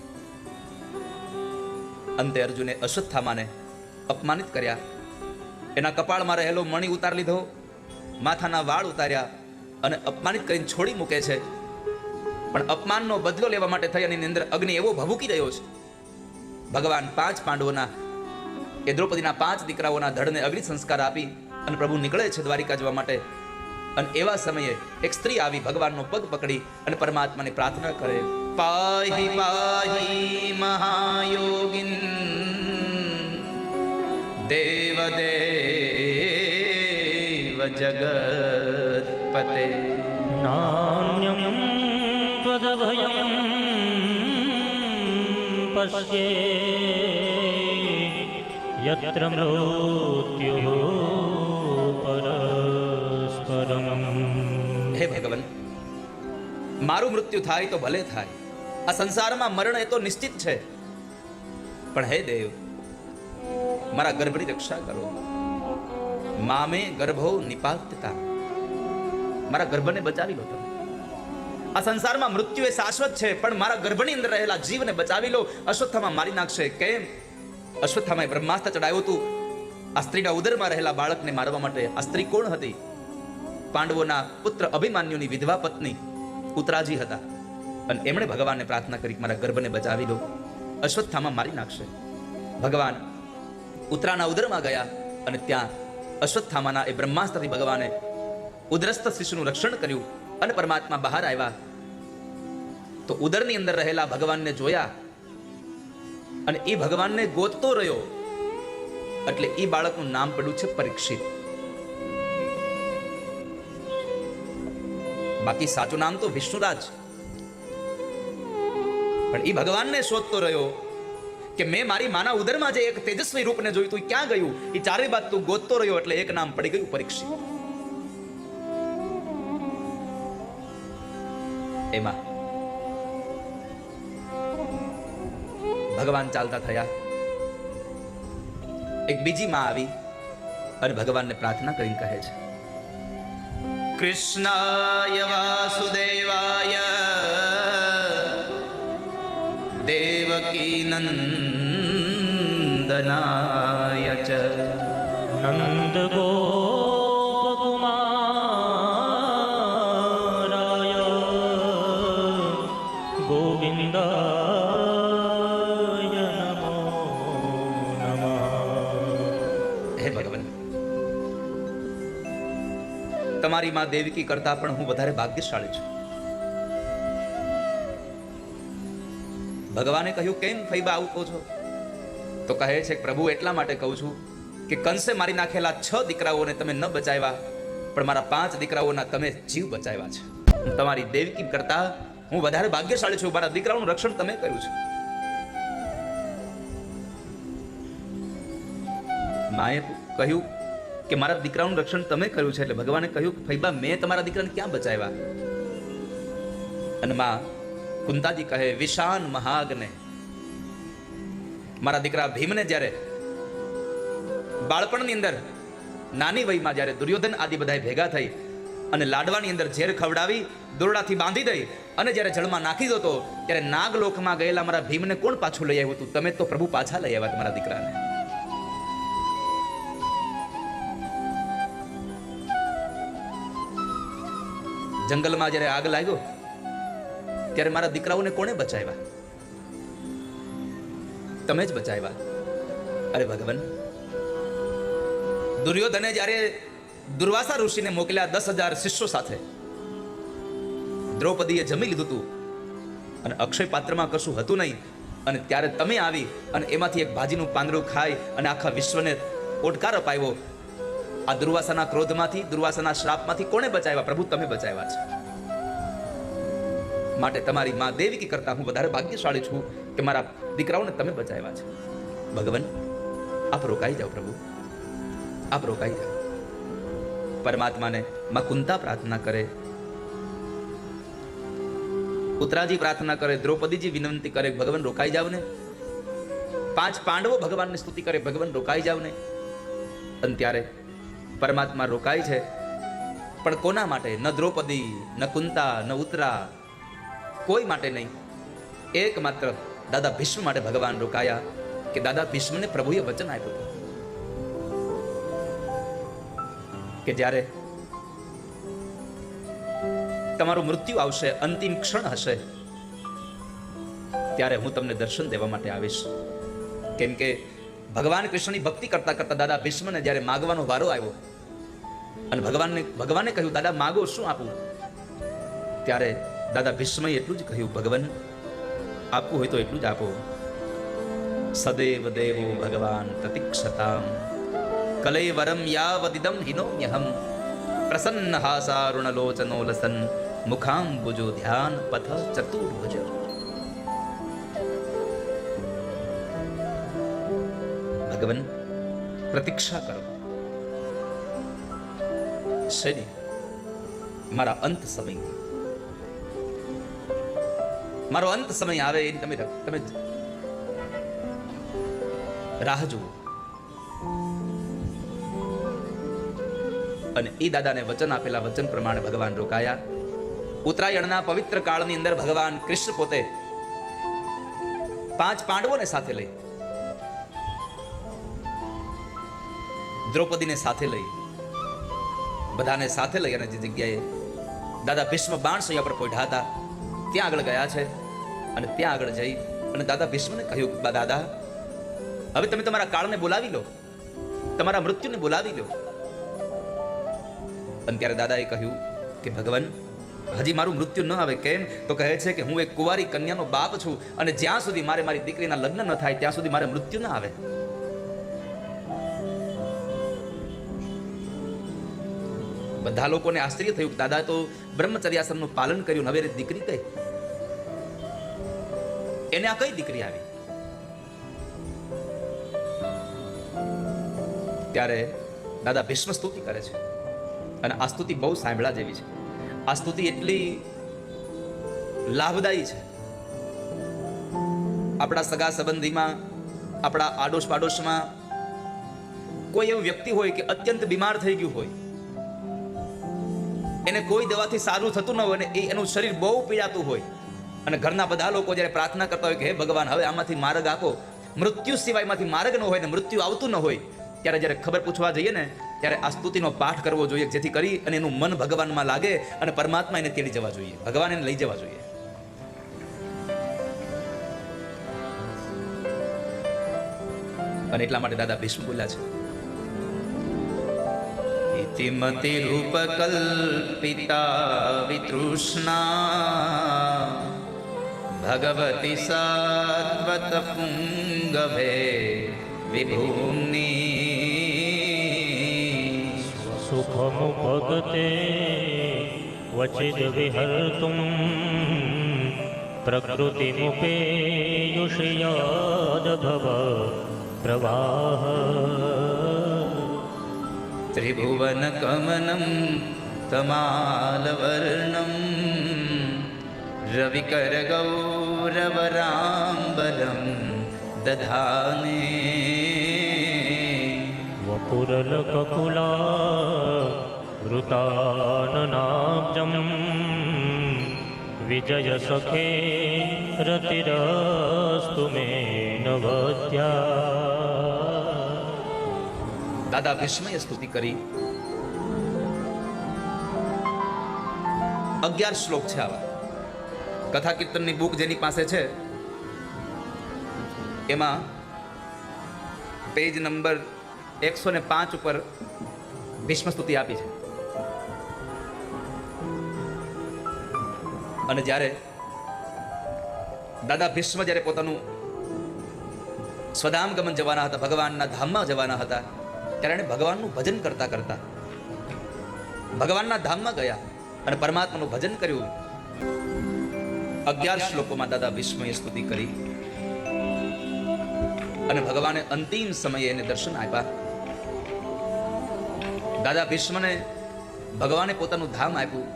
અંતે અર્જુને અશ્વત્થામાને અપમાનિત કર્યા. એના કપાળમાં રહેલો મણિ ઉતાર લીધો, માથાના વાળ ઉતાર્યા અને અપમાનિત કરીને છોડી મૂકે છે. પણ અપમાનનો બદલો લેવા માટે થઈ અને એની અંદર અગ્નિ એવો ભભૂકી રહ્યો છે. ભગવાન 5 પાંડવોના એ દ્રૌપદીના 5 દીકરાઓના ધડને અગ્નિ સંસ્કાર આપી અને પ્રભુ નીકળે છે દ્વારિકા જવા માટે. અને એવા સમયે એક સ્ત્રી આવી ભગવાનનો પગ પકડી અને પરમાત્માની પ્રાર્થના કરે, પાહી પાહી મહાયોગિન દેવ દેવ જગતપતે
નાન્યમ ત્વદભયં પશ્યે યત્ર મૃત્યુઃ પરસ્પરમ.
હે ભગવાન, મારું મૃત્યુ થાય તો ભલે થાય, આ સંસારમાં મરણ એ તો નિશ્ચિત છે, પણ હે દેવ, મારા ગર્ભની રક્ષા કરો. મામે ગર્ભો નિપાતતા, મારા ગર્ભને બચાવી લો. તમે આ સંસારમાં મૃત્યુ એ શાશ્વત છે, પણ મારા ગર્ભની અંદર રહેલા જીવને બચાવી લો. અશ્વત્થામા મારી નાખશે. કેમ? અશ્વત્થામાએ બ્રહ્માસ્ત્ર ચડાવ્યું હતું આ સ્ત્રીના ઉદરમાં રહેલા બાળકને મારવા માટે. આ સ્ત્રી કોણ હતી? પાંડવોના પુત્ર અભિમાન્યુની વિધવા પત્ની ઉત્તરાજી હતા. અને એમણે ભગવાનને પ્રાર્થના કરી, મારા ગર્ભને બચાવી લો, અશ્વત્થામા મારી નાખશે. ભગવાન ઉત્તરાના ઉદરમાં ગયા અને ત્યાં અશ્વત્થામાના એ બ્રહ્માસ્ત્રથી ભગવાને ઉદરસ્થ શિશુનું રક્ષણ કર્યું અને પરમાત્મા બહાર આવ્યા. તો ઉદરની અંદર રહેલા ભગવાનને જોયા અને એ ભગવાનને ગોતતો રહ્યો. એટલે એ બાળકનું નામ પડ્યું છે પરીક્ષિત. બાકી સાચું નામ તો વિષ્ણુરાજ. પણ એ ભગવાનને શોધતો રહ્યો કે મેં મારી માના ઉદરમાં જે એક તેજસ્વી રૂપને જોયું તું ક્યાં ગયું? એ ચારે બાદ તું ગોતતો રહ્યો એટલે એક નામ પડી ગયું પરીક્ષિત. એમાં ભગવાન ચાલતા થયા. એક બીજી માં આવી અને ભગવાનને પ્રાર્થના કરીને કહે છે, કૃષ્ણાય વાસુદેવાય દેવકી નંદનાય ચ
નંદ ગોપકુમારાય ગોવિંદાય નમો નમઃ.
હે ભગવાન, તમારી માં દેવકી કરતા પણ હું વધારે ભાગ્યશાળી છું. ભગવાને કહ્યું, કેમ ફૈબા આવું કહો છો? તો કહે છે કે પ્રભુ, એટલા માટે કહું છું કે કંસે મારી નાખેલા 6 દીકરાઓને તમે ન બચાવ્યા, પણ મારા 5 દીકરાઓના તમે જીવ બચાવ્યા છે. તમારી દેવકી કરતા હું વધારે ભાગ્યશાળી છું. મારા દીકરાઓનું રક્ષણ તમે કર્યું છે. માએ કહ્યું કે મારા દીકરાનું રક્ષણ તમે કર્યું છે. એટલે ભગવાને કહ્યું કે ફૈબા, મેં તમારા દીકરાને ક્યાં બચાવ્યા? અને માં કુંતાજી કહે, વિશાન મહાગને, મારા દીકરા ભીમને જ્યારે બાળપણની અંદર નાની વયમાં જ્યારે દુર્યોધન આદિ બધા ભેગા થઈ અને લાડવાની અંદર ઝેર ખવડાવી દોરડાથી બાંધી દઈ અને જ્યારે જળમાં નાખી દો ત્યારે નાગલોકમાં ગયેલા મારા ભીમને કોણ પાછું લઈ આવ્યું હતું? તમે તો પ્રભુ પાછા લઈ આવ્યા તમારા દીકરાને. જંગલમાં જ્યારે આગ લાગ્યો ત્યારે મારા દીકરાઓને કોણે બચાવ્યા? તમે જ બચાવ્યા. અરે ભગવાન, દુર્યોધને જ્યારે દુર્વાસા ઋષિને મોકલ્યા 10,000 શિષ્યો સાથે, દ્રૌપદીએ જમી લીધું હતું અને અક્ષય પાત્રમાં કશું હતું નહીં, અને ત્યારે તમે આવી અને એમાંથી એક ભાજીનું પાંદડું ખાઈ અને આખા વિશ્વને ઓડકાર અપાવ્યો. આ દુર્વાસાના ક્રોધમાંથી, દુર્વાસાના શ્રાપમાંથી કોણે બચાવ્યા? પ્રભુ, તમે બચાવ્યા છે. માટે તમારી માં દેવકી કરતા હું વધારે ભાગ્યશાળી છું કે મારા દીકરાઓને તમે બચાવ્યા છે. ભગવાન, આપ રોકાઈ જાઓ. પ્રભુ, આપ રોકાઈ જાઓ. પરમાત્માને માં કુંતા પ્રાર્થના કરે, ઉત્તરાજી પ્રાર્થના કરે, દ્રૌપદીજી વિનંતી કરે, ભગવાન રોકાઈ જાવ ને. 5 પાંડવો ભગવાનની સ્તુતિ કરે, ભગવાન રોકાઈ જાવ ને. અને ત્યારે પરમાત્મા રોકાય છે, પણ કોના માટે? ન દ્રૌપદી, ન કુંતા, ન ઉત્તરા, કોઈ માટે નહીં. એકમાત્ર દાદા ભીષ્મ માટે ભગવાન રોકાયા કે દાદા ભીષ્મને પ્રભુએ વચન આપ્યું હતું કે જ્યારે તમારું મૃત્યુ આવશે, અંતિમ ક્ષણ હશે, ત્યારે હું તમને દર્શન દેવા માટે આવીશ. કેમ કે ભગવાન કૃષ્ણની ભક્તિ કરતા કરતા દાદા ભીષ્મને જ્યારે માગવાનો વારો આવ્યો અને ભગવાને કહ્યું, દાદા માગો, શું આપું? ત્યારે દાદા ભીષ્મએ એટલું જ કહ્યું, ભગવાન, આપવું હોય તો એટલું જ આપો. સદેવ દેવો ભગવાન પ્રતિક્ષતામ કલેવરમ યાવદિદમ હિનોમ્યહમ પ્રસન્ન હાસારુણલોચનો લસન મુખાંબુજો ધ્યાન પથ ચતુર્ભુજ. ભગવાન, પ્રતીક્ષા કરો. શરી મારા અંત સમય, મારો અંત સમય આવે એની તમે રાહ જુઓ. અને એ દાદાને વચન આપેલા વચન પ્રમાણે ભગવાન રોકાયા. ઉત્તરાયણના પવિત્ર કાળની અંદર ભગવાન કૃષ્ણ પોતે 5 પાંડવોને સાથે લઈ, દ્રૌપદીને સાથે લઈ, બધાને સાથે લઈ અને જે જગ્યાએ દાદા ભીષ્મ બાણસૈયા પર પોઢ્યા હતા ત્યાં આગળ ગયા છે. અને ત્યાં આગળ જઈ અને દાદા ભીષ્મને કહ્યું, દાદા, હવે તમે તમારા કાળને બોલાવી લો, તમારા મૃત્યુને બોલાવી લો. અને ત્યારે દાદાએ કહ્યું કે ભગવાન, હજી મારું મૃત્યુ ન આવે. કેમ? તો કહે છે કે હું એક કુંવારી કન્યાનો બાપ છું અને જ્યાં સુધી મારી દીકરીના લગ્ન ન થાય ત્યાં સુધી મારે મૃત્યુ ન આવે. બધા લોકોને આશ્ચર્ય થયું, દાદા તો બ્રહ્મચર્યાશ્રમનું પાલન કર્યું, હવે દીકરી કઈ? એને આ કઈ દીકરી આવી? ત્યારે દાદા ભીષ્મ સ્તુતિ કરે છે અને આ સ્તુતિ બહુ સાંભળા જેવી છે. આ સ્તુતિ એટલી લાભદાયી છે. આપણા સગા સંબંધીમાં, આપણા આડોશ પાડોશમાં કોઈ એવું વ્યક્તિ હોય કે અત્યંત બીમાર થઈ ગયું હોય, એને કોઈ દવાથી સારું થતું ન હોય અને એનું શરીર બહુ પીડાતું હોય, અને ઘરના બધા લોકો જ્યારે પ્રાર્થના કરતા હોય કે હે ભગવાન, હવે આમાંથી માર્ગ આપો, મૃત્યુ સિવાયમાંથી માર્ગ ન હોય ને મૃત્યુ આવતું ન હોય, ત્યારે જ્યારે ખબર પૂછવા જઈએ ને ત્યારે આ સ્તુતિનો પાઠ કરવો જોઈએ, જેથી કરી અને એનું મન ભગવાનમાં લાગે અને પરમાત્મા એને તેડી જવા જોઈએ, ભગવાન એને લઈ જવા જોઈએ. અને એટલા માટે દાદા ભીષ્મ બોલ્યા છે, ઇતિમતિ રૂપ કલ્પિતા વિતૃષ્ણા ભગવતી સાત્વત પુંગભે વિભૂમ્ની
સુખમુપગતે વચિદ વિહર્તુમ પ્રકૃતિમુપેયુષયાદ ભવ પ્રવાહ
ત્રિભુવન કમનમ તમાલવર્ણમ રવિકર ગૌરવરાંબરમ દધાને
વપુરલકકુલા વૃતાનનાબ્જમ વિજય સખે રતિરસ્તુ મે નવત્યા.
દાદા ભીષ્મએ સ્તુતિ કરી. 11 શ્લોક છે આવા. કથા કીર્તનની બુક જેની પાસે છે એમાં પેજ નંબર 105 ઉપર ભીષ્મ સ્તુતિ આપી છે. અને જ્યારે દાદા ભીષ્મ જ્યારે પોતાનું સ્વધામ ગમન જવાના હતા, ભગવાનના ધામમાં જવાના હતા, ત્યારે એણે ભગવાનનું ભજન કરતા કરતા ભગવાનના ધામમાં ગયા અને પરમાત્માનું ભજન કર્યું. 11 શ્લોકોમાં દાદા ભીષ્મએ સ્તુતિ કરી અને ભગવાને અંતિમ સમયે એને દર્શન આપ્યા. દાદા ભીષ્મને ભગવાને પોતાનું ધામ આપ્યું.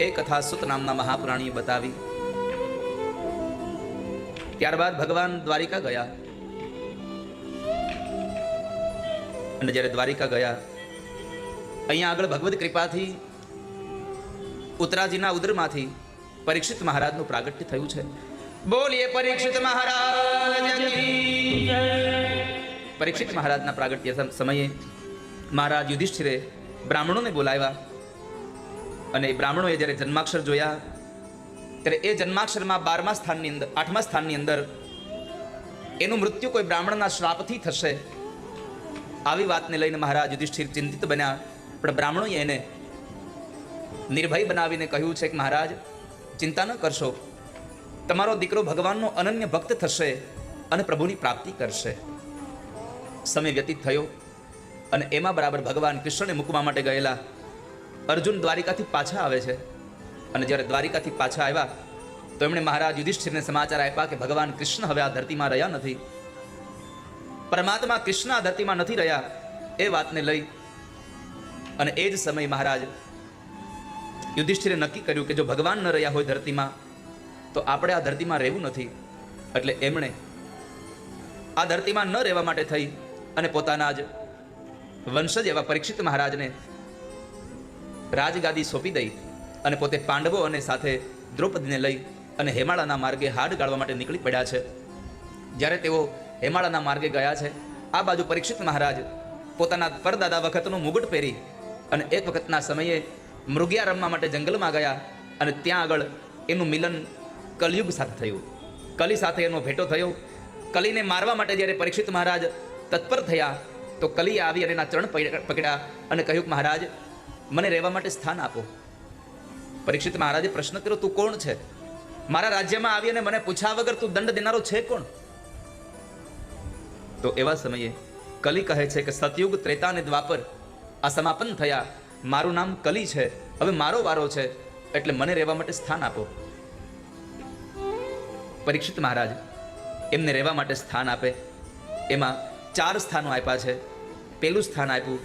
એ કથા સુત નામના મહાપુરાણીએ બતાવી. ત્યારબાદ ભગવાન દ્વારિકા ગયા અને જ્યારે દ્વારિકા ગયા, અહીંયા આગળ ભગવદ કૃપાથી ઉત્તરાજીના ઉદરમાંથી પરીક્ષિત મહારાજનું પ્રાગટ્ય થયું છે. બોલીએ પરીક્ષિત મહારાજ કી જય. પરીક્ષિત મહારાજના પ્રાગટ્ય સમયે મહારાજ યુધિષ્ઠિરે બ્રાહ્મણોને બોલાવ્યા અને એ બ્રાહ્મણોએ જ્યારે જન્માક્ષર જોયા ત્યારે એ જન્માક્ષરમાં 12મા સ્થાનની અંદર 8મા સ્થાનની અંદર એનું મૃત્યુ કોઈ બ્રાહ્મણના શ્રાપથી થશે, આવી વાતને લઈને મહારાજ યુધિષ્ઠિર ચિંતિત બન્યા. પણ બ્રાહ્મણોએ એને નિર્ભય બનાવીને કહ્યું છે કે મહારાજ ચિંતા ન કરશો, તમારો દીકરો ભગવાનનો અનન્ય ભક્ત થશે અને પ્રભુની પ્રાપ્તિ કરશે. સમય વ્યતીત થયો અને એમાં બરાબર ભગવાન કૃષ્ણને મૂકવા માટે ગયેલા અર્જુન દ્વારિકાથી પાછા આવે છે. અને જ્યારે દ્વારિકાથી પાછા આવ્યા તો એમણે મહારાજ યુધિષ્ઠિરને સમાચાર આપ્યા કે ભગવાન કૃષ્ણ હવે આ ધરતીમાં રહ્યા નથી, પરમાત્મા કૃષ્ણ આ ધરતીમાં નથી રહ્યા. એ વાતને લઈ અને એ જ સમયે મહારાજ યુધિષ્ઠિરે નક્કી કર્યું કે જો ભગવાન ન રહ્યા હોય ધરતીમાં તો આપણે આ ધરતીમાં રહેવું નથી. એટલે એમણે આ ધરતીમાં ન રહેવા માટે થઈ અને પોતાના જ વંશજ એવા પરીક્ષિત મહારાજને રાજગાદી સોંપી દઈ અને પોતે પાંડવો અને સાથે દ્રૌપદીને લઈ અને હેમાળાના માર્ગે હાડ ગાળવા માટે નીકળી પડ્યા છે. જ્યારે તેઓ હેમાળાના માર્ગે ગયા છે, આ બાજુ પરીક્ષિત મહારાજ પોતાના પરદાદા વખતનું મુગટ પહેરી અને એક વખતના સમયે મૃગિયા રમવા માટે જંગલમાં ગયા અને ત્યાં આગળ એનું મિલન કલયુગ સાથે થયું. કલી સાથે એનો ભેટો થયો. કલીને મારવા માટે જ્યારે પરીક્ષિત મહારાજ તત્પર થયા તો કલીએ આવી અને એના ચરણ પકડ્યા અને કહ્યું, મહારાજ મને રહેવા માટે સ્થાન આપો. પરીક્ષિત મહારાજે પ્રશ્ન કર્યો, તું કોણ છે? મારા રાજ્યમાં આવી અને મને પૂછ્યા વગર તું દંડ દેનારો છે કોણ? તો એવા સમયે કલી કહે છે કે સતયુગ, ત્રેતા અને દ્વાપર આ સમાપન થયા, મારું નામ કલી છે, હવે મારો વારો છે, એટલે મને રહેવા માટે સ્થાન આપો. પરીક્ષિત મહારાજ એમને રહેવા માટે સ્થાન આપે. એમાં 4 સ્થાનો આપ્યા છે. પેલું સ્થાન આપ્યું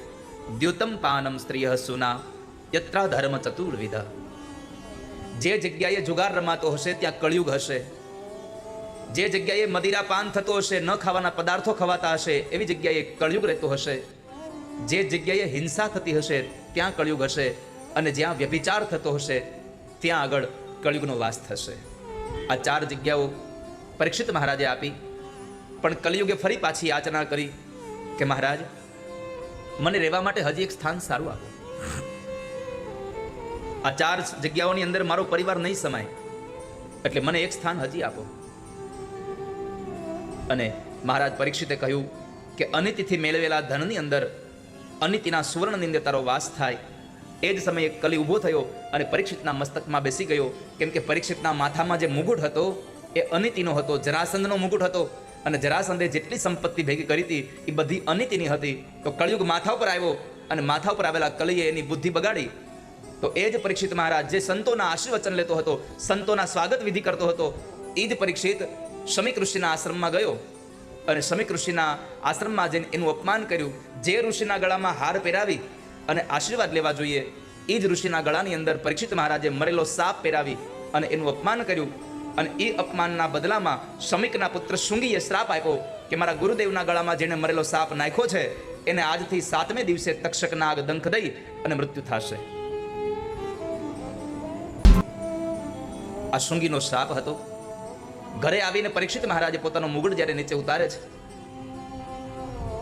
દ્યુતમ પાનમ સ્ત્રીય સુના યત્રા ધર્મ ચતુર્વિધ. જે જગ્યાએ જુગાર રમાતો હશે ત્યાં કળિયુગ હશે. જે જગ્યાએ મદિરા પાન થતો હશે, ન ખાવાના પદાર્થો ખવાતા હશે, એવી જગ્યાએ કળિયુગ રહેતો હશે. જે જગ્યાએ હિંસા થતી હશે ત્યાં કળિયુગ હશે. અને જ્યાં વ્યભિચાર થતો હશે ત્યાં આગળ કળિયુગનો વાસ થશે. આ 4 જગ્યાઓ પરીક્ષિત મહારાજે આપી. પણ કલિયુગે ફરી પાછી યાચના કરી કે મહારાજ મને રહેવા માટે હજી એક સ્થાન સારું આપો. આ 4 જગ્યાઓની અંદર મારો પરિવાર નહીં સમાય, એટલે મને એક સ્થાન હજી આપો. અને મહારાજ પરીક્ષિતે કહ્યું કે અનિતિથી મેળવેલા ધનની અંદર અનિતિના સુવર્ણની અંદર તારો વાસ થાય. એ જ સમયે કલી ઊભો થયો અને પરીક્ષિતના મસ્તકમાં બેસી ગયો. કેમ કે પરીક્ષિતના માથામાં જે મુગુટ હતો એ અનિતિનો હતો, જરાસંધનો મુગુટ હતો. અને જરાસંધે જેટલી સંપત્તિ ભેગી કરી હતી એ બધી અનિતિની હતી. તો કળિયુગ માથા ઉપર આવ્યો અને માથા ઉપર આવેલા કલીએ એની બુદ્ધિ બગાડી. તો એ જ પરીક્ષિત મહારાજ જે સંતોના આશીર્વચન લેતો હતો, સંતોના સ્વાગત વિધિ કરતો હતો, એ જ પરીક્ષિત શમીક ઋષિના આશ્રમમાં ગયો અને શમીક ઋષિના આશ્રમમાં જઈને એનું અપમાન કર્યું. જે ઋષિના ગળામાં હાર પહેરાવી અને આશીર્વાદ લેવા જોઈએ એ જ ઋષિના ગળાની અંદર પરીક્ષિત મહારાજે મરેલો સાપ પહેરાવી અને એનું અપમાન કર્યું. અને એ અપમાનના બદલામાં શમીકના પુત્ર શુંગીએ શ્રાપ આપ્યો કે મારા ગુરુદેવના ગળામાં જેને મરેલો સાપ નાખ્યો છે એને આજથી 7મે દિવસે તક્ષક નાગ દંખ દઈ અને મૃત્યુ થશે. આ શુંગીનો શ્રાપ હતો. ઘરે આવીને પરીક્ષિત મહારાજે પોતાનો મુગટ જ્યારે નીચે ઉતારે છે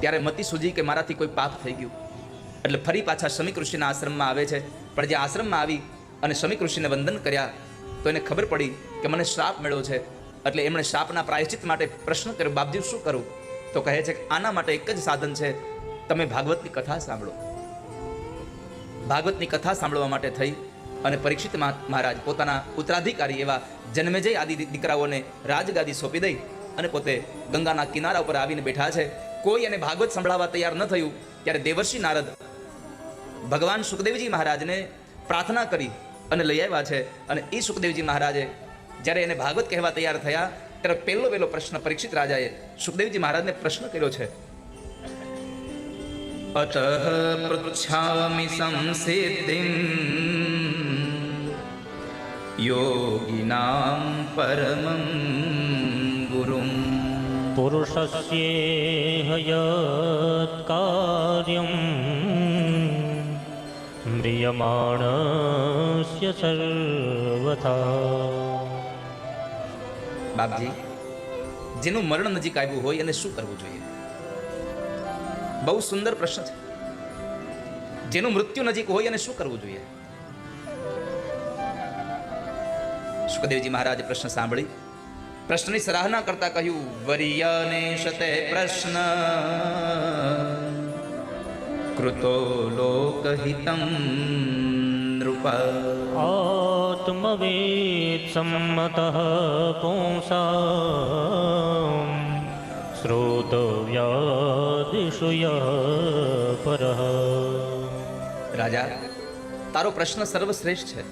ત્યારે મતિ સૂજી કે મારાથી કોઈ પાપ થઈ ગયું. એટલે ફરી પાછા શમીક ઋષિના આશ્રમમાં આવે છે. પણ જે આશ્રમમાં આવી અને શમીક ઋષિને વંદન કર્યા તો એને ખબર પડી કે મને શ્રાપ મળ્યો છે. એટલે એમણે શ્રાપના પ્રાયશ્ચિત માટે પ્રશ્ન કર્યો, બાપજી શું કરું? તો કહે છે કે આના માટે એક જ સાધન છે, તમે ભાગવતની કથા સાંભળો. ભાગવતની કથા સાંભળવા માટે થઈ અને પરીક્ષિત મહારાજ પોતાના ઉત્તરાધિકારી એવા જન્મેજય આદિ દીકરાઓને રાજગાદી સોંપી દઈ અને પોતે ગંગાના કિનારા ઉપર આવીને બેઠા છે. કોઈ એને ભાગવત સંભળાવવા તૈયાર ન થયું ત્યારે દેવર્ષિ નારદ ભગવાન સુખદેવજી મહારાજને પ્રાર્થના કરી અને લઈ આવ્યા છે. અને એ સુખદેવજી મહારાજે જ્યારે એને ભાગવત કહેવા તૈયાર થયા ત્યારે પહેલો પ્રશ્ન પરીક્ષિત રાજાએ સુખદેવજી મહારાજને પ્રશ્ન કર્યો છે. અતઃ પૃચ્છામિ સંસિદ્ધિં યોગિનાં પરમં ગુરું
પુરુષસ્યેહ યત્ કાર્યં મ્રિયમાણસ્ય સર્વથા.
બાપજી, જેનું મરણ નજીક આવ્યું હોય એને શું કરવું જોઈએ? બહુ સુંદર પ્રશ્ન છે. જેનું મૃત્યુ નજીક હોય એને શું કરવું જોઈએ? સુખદેવજી મહારાજે પ્રશ્ન સાંભળી પ્રશ્નની સરાહના કરતા કહ્યું, વર્યને શતે પ્રશ્ન કૃતો લોકહિતં નૃપ.
આત્મવેદ સમ્મતઃ પુંસાં શ્રોતવ્યાદિષુ યઃ પરઃ.
રાજા, તારો પ્રશ્ન સર્વશ્રેષ્ઠ છે.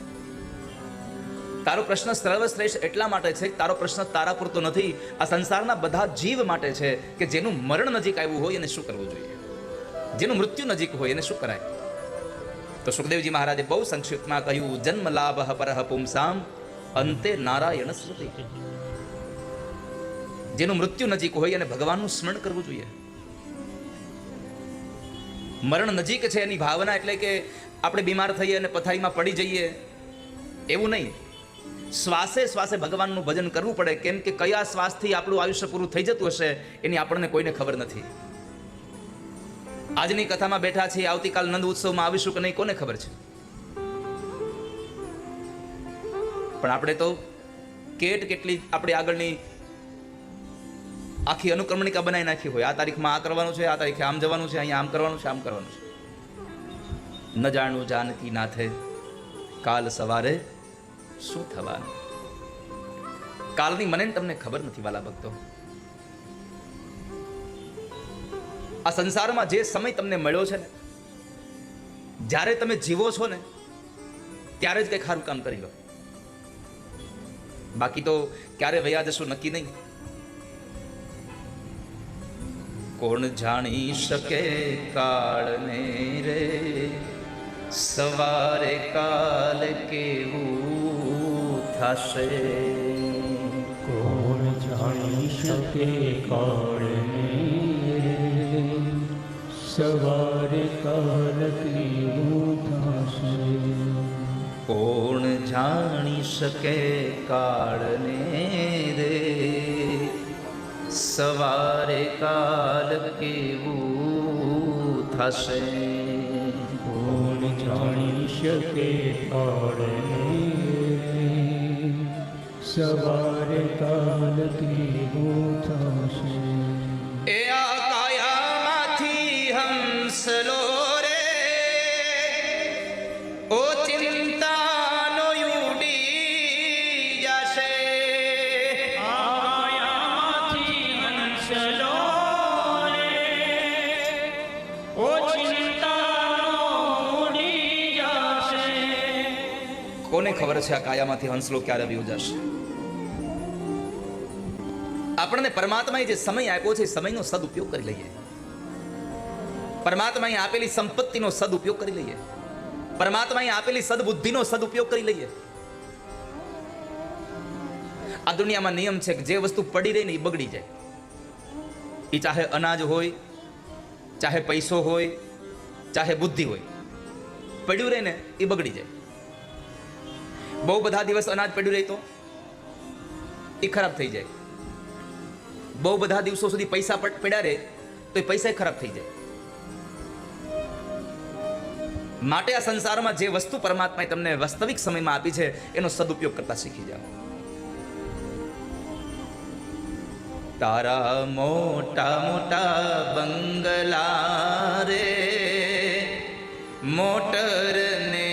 તારો પ્રશ્ન સર્વશ્રેષ્ઠ એટલા માટે છે કે તારો પ્રશ્ન તારા પૂરતો નથી, આ સંસારના બધા જીવ માટે છે કે જેનું મરણ નજીક આવ્યું હોય એને શું કરવું જોઈએ, જેનું મૃત્યુ નજીક હોય એને શું કરાય. તો સુખદેવજી મહારાજે બહુ સંક્ષિપ્તમાં કહ્યું, જન્મ લાભ પરહ પુંસામ અંતે નારાયણ સ્મૃતિ. જેનું મૃત્યુ નજીક હોય અને ભગવાનનું સ્મરણ કરવું જોઈએ. મરણ નજીક છે એની ભાવના એટલે કે આપણે બીમાર થઈએ અને પથારીમાં પડી જઈએ એવું નહીં. શ્વાસે શ્વાસે ભગવાનનું ભજન કરવું પડે. કેમ કે કયા શ્વાસથી આપણું આયુષ્ય પૂરું થઈ જતું હશે એની આપણને કોઈને ખબર નથી. આજની કથામાં બેઠા છીએ, આવતીકાલ નંદ ઉત્સવમાં આવીશું કે નહીં કોને ખબર છે. પણ આપણે તો કેટલી આપણી આગળની આખી અનુક્રમણિકા બનાવી નાખી હોય. આ તારીખમાં આ કરવાનું છે, આ તારીખે આમ જવાનું છે, અહીંયા આમ કરવાનું છે, આમ કરવાનું છે. ન જાણું જાનકી નાથે કાલ સવારે શું થવાનું. કાલની મને તમને ખબર નથી વાલા ભક્તો. આ સંસારમાં જે સમય તમને મળ્યો છે ને, જ્યારે તમે જીવો છો ને ત્યારે જ કંઈક સારું કામ કરી લો. બાકી તો ક્યારે વયા જશું નક્કી નહીં. કોણ જાણી શકે કાળને રે, સવારે કાલ કેવું થશે.
કોણ જાણી શકે કાળને સવારે કાલ કેવું થશે.
કોણ જાણી શકે કાળને રે, સવારે કાલ કેવું થશે.
કોણ જાણી શકે કાળને સવારે કાલ કેવું થશે.
એ આ કાયામાંથી હંસલો રે, ઓ ચિંતાનો ઉડી જશે. કોને ખબર છે આ કાયામાંથી હંસલો ક્યારે વ્યુ જશે. આપણને પરમાત્માએ જે સમય આપ્યો છે સમયનો સદુપયોગ કરી લઈએ. પરમાત્માએ આપેલી સંપત્તિનો સદુપયોગ કરી લઈએ. પરમાત્માએ આપેલી સદબુદ્ધિનો સદુપયોગ કરી લઈએ. આ દુનિયામાં નિયમ છે કે જે વસ્તુ પડી રહી ને એ બગડી જાય. એ ચાહે અનાજ હોય, ચાહે પૈસો હોય, ચાહે બુદ્ધિ હોય, પડ્યું રહે ને એ બગડી જાય. બહુ બધા દિવસ અનાજ પડ્યું રહે તો એ ખરાબ થઈ જાય. બહુ બધા દિવસો સુધી પૈસા પડ્યા રહે તો એ પૈસા ખરાબ થઈ જાય. માટે આ સંસારમાં જે વસ્તુ પરમાત્માએ તમને વાસ્તવિક સમયમાં આપી છે એનો સદુપયોગ કરતા શીખી જાઓ. તારા મોટા મોટા બંગલા રે, મોટર ને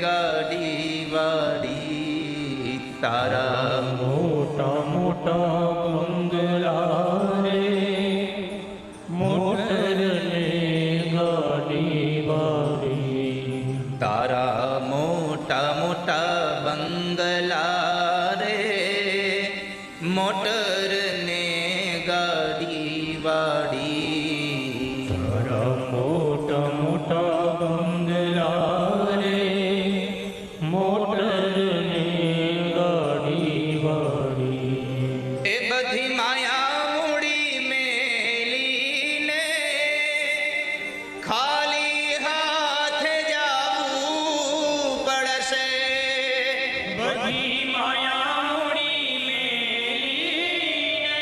ગાડી વાડી, તારા
મોટા મોટા બંગલા રે, મોટર ને ગાડી વાળી.
તારા મોટા મોટા બંગલા રે, મોટર ને ગાડી વાડી.
તારા મોટા મોટા બંગલા રે, મોટર ને ગાડી વાળી.
એ બધી માયા મૂડી મેલીને ખાલી હાથે જાવું પડશે.
બધી માયા મૂડી મેલીને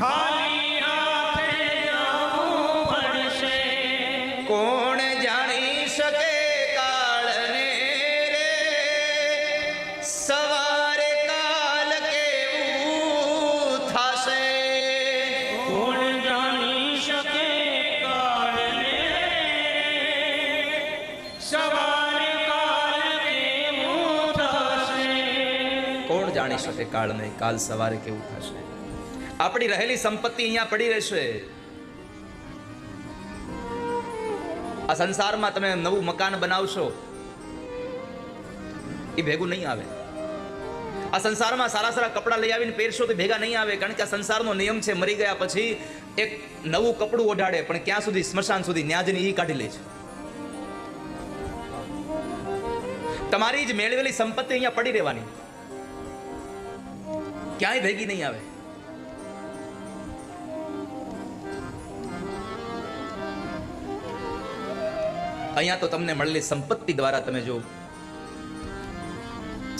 ખાલી હાથે જવું પડશે.
કોણ જાણી શકે કાળને રે, સવારે કાલ કેવું થશે.
કોણ જાણી શકે કાળને, સવારે કાલ કેવું થશે.
કોણ જાણી શકે કાળને, કાલ સવારે કેવું થશે. આપણી રહેલી સંપત્તિ અહીંયા પડી રહેશે. આ સંસારમાં તમે નવું મકાન બનાવશો એ ભેગું નહીં આવે. આ સંસારમાં સારા સારા કપડાં લઈ આવીને પહેરશો તો ભેગા નહીં આવે, કારણ કે આ સંસારનો નિયમ છે, મરી ગયા પછી એક નવું કપડું ઓઢાડે, પણ ક્યાં સુધી? સ્મશાન સુધી. ન્યા જઈને ઈ કાઢી લે છે. તમારી જ મેળવેલી સંપત્તિ અહીંયા પડી રહેવાની, ક્યાંય ભેગી નહીં આવે. અહીંયા તો તમને મળેલી સંપત્તિ દ્વારા તમે જો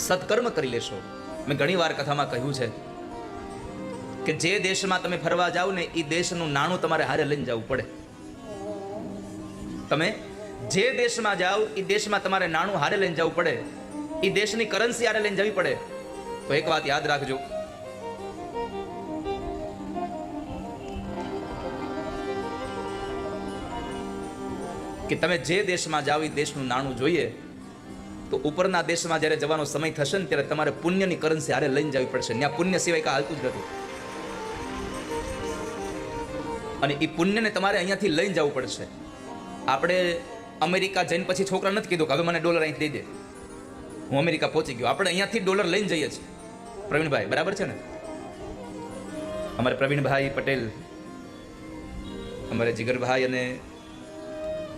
સત્કર્મ કરી લેશો. મેં ઘણી વાર કથામાં કહ્યું છે કે જે દેશમાં તમે ફરવા જાઓ ને એ દેશનું નાણું તમારે હારે લઈને જવું પડે. તમે જે દેશમાં જાઓ એ દેશમાં તમારે નાણું હારે લઈને જવું પડે, એ દેશની કરન્સી હારે લઈને જવી પડે. તો એક વાત યાદ રાખજો, કે તમે જે દેશમાં જાઓ એ દેશનું નાણું જોઈએ. તો ઉપરના દેશમાં જ્યારે જવાનો સમય થશે ને ત્યારે તમારે પુણ્યની કરન્સી હારે લઈને જવી પડશે. ત્યાં પુણ્ય સિવાય કાંઈ હાલતું જ નથી, અને એ પુણ્યને તમારે અહીંયાથી લઈને જવું પડશે. આપણે અમેરિકા જઈને પછી છોકરા નથી કીધું કે હવે મને ડોલર અહીંથી દઈ દે, હું અમેરિકા પહોંચી ગયો. આપણે અહીંયાથી ડોલર લઈને જઈએ છીએ. પ્રવીણભાઈ બરાબર છે ને? અમારે પ્રવીણભાઈ પટેલ, અમારે જીગરભાઈ અને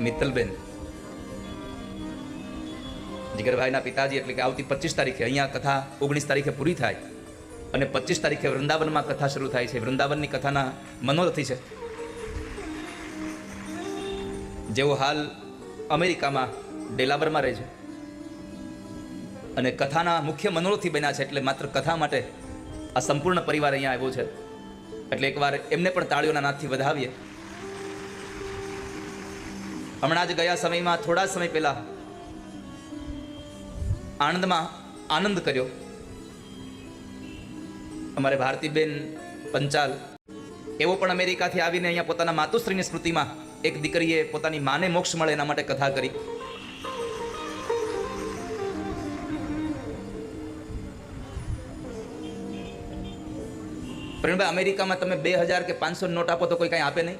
મિત્તલબેન, જીગરભાઈના પિતાજી, એટલે કે આવતી 25 તારીખે અહીંયા કથા 19 તારીખે પૂરી થાય અને 25 તારીખે વૃંદાવનમાં કથા શરૂ થાય છે. વૃંદાવનની કથાના મનોરથી છે, જેઓ હાલ અમેરિકામાં ડેલાવરમાં રહે છે અને કથાના મુખ્ય મનોરથી બન્યા છે. એટલે માત્ર કથા માટે આ સંપૂર્ણ પરિવાર અહીંયા આવ્યો છે. એટલે એકવાર એમને પણ તાળીઓના નાદથી વધાવીએ. હમણાં જ ગયા સમયમાં, થોડા સમય પહેલા આણંદમાં આનંદ કર્યો. અમારે ભારતીબેન પંચાલ, એવો પણ અમેરિકાથી આવીને અહીંયા પોતાના માતુશ્રીની સ્મૃતિમાં એક દીકરીએ પોતાની માને મોક્ષ મળે એના માટે કથા કરી. પ્રવીણભાઈ, અમેરિકામાં તમે 2000 કે 500 નોટ આપો તો કોઈ કાંઈ આપે નહીં,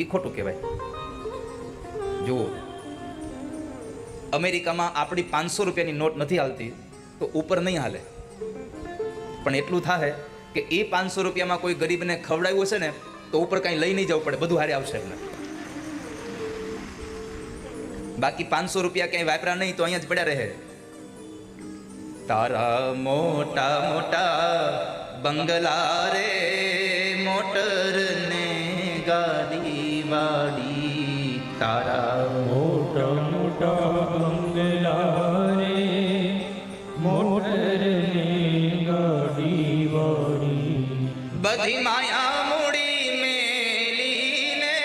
એ ખોટું કહેવાય. જુઓ, અમેરિકામાં આપણી 500 રૂપિયાની નોટ નથી હાલતી તો ઉપર નહીં હાલે, પણ એટલું થાય કે એ 500 રૂપિયામાં કોઈ ગરીબને ખવડાવ્યું હશે ને તો ઉપર કાંઈ લઈ નહીં જવું પડે, બધું હારે આવશે એમને. બાકી 500 રૂપિયા ક્યાંય વાપરા નહીં તો અહીંયા જ પડ્યા રહે. તારા મોટા મોટા બંગલા રે, મોટર ને ગાડી વાડી, તારા
મોટા મોટા બંગલા રે, મોટર ને ગાડી વાળી.
બધી માયા મૂડી મેલીને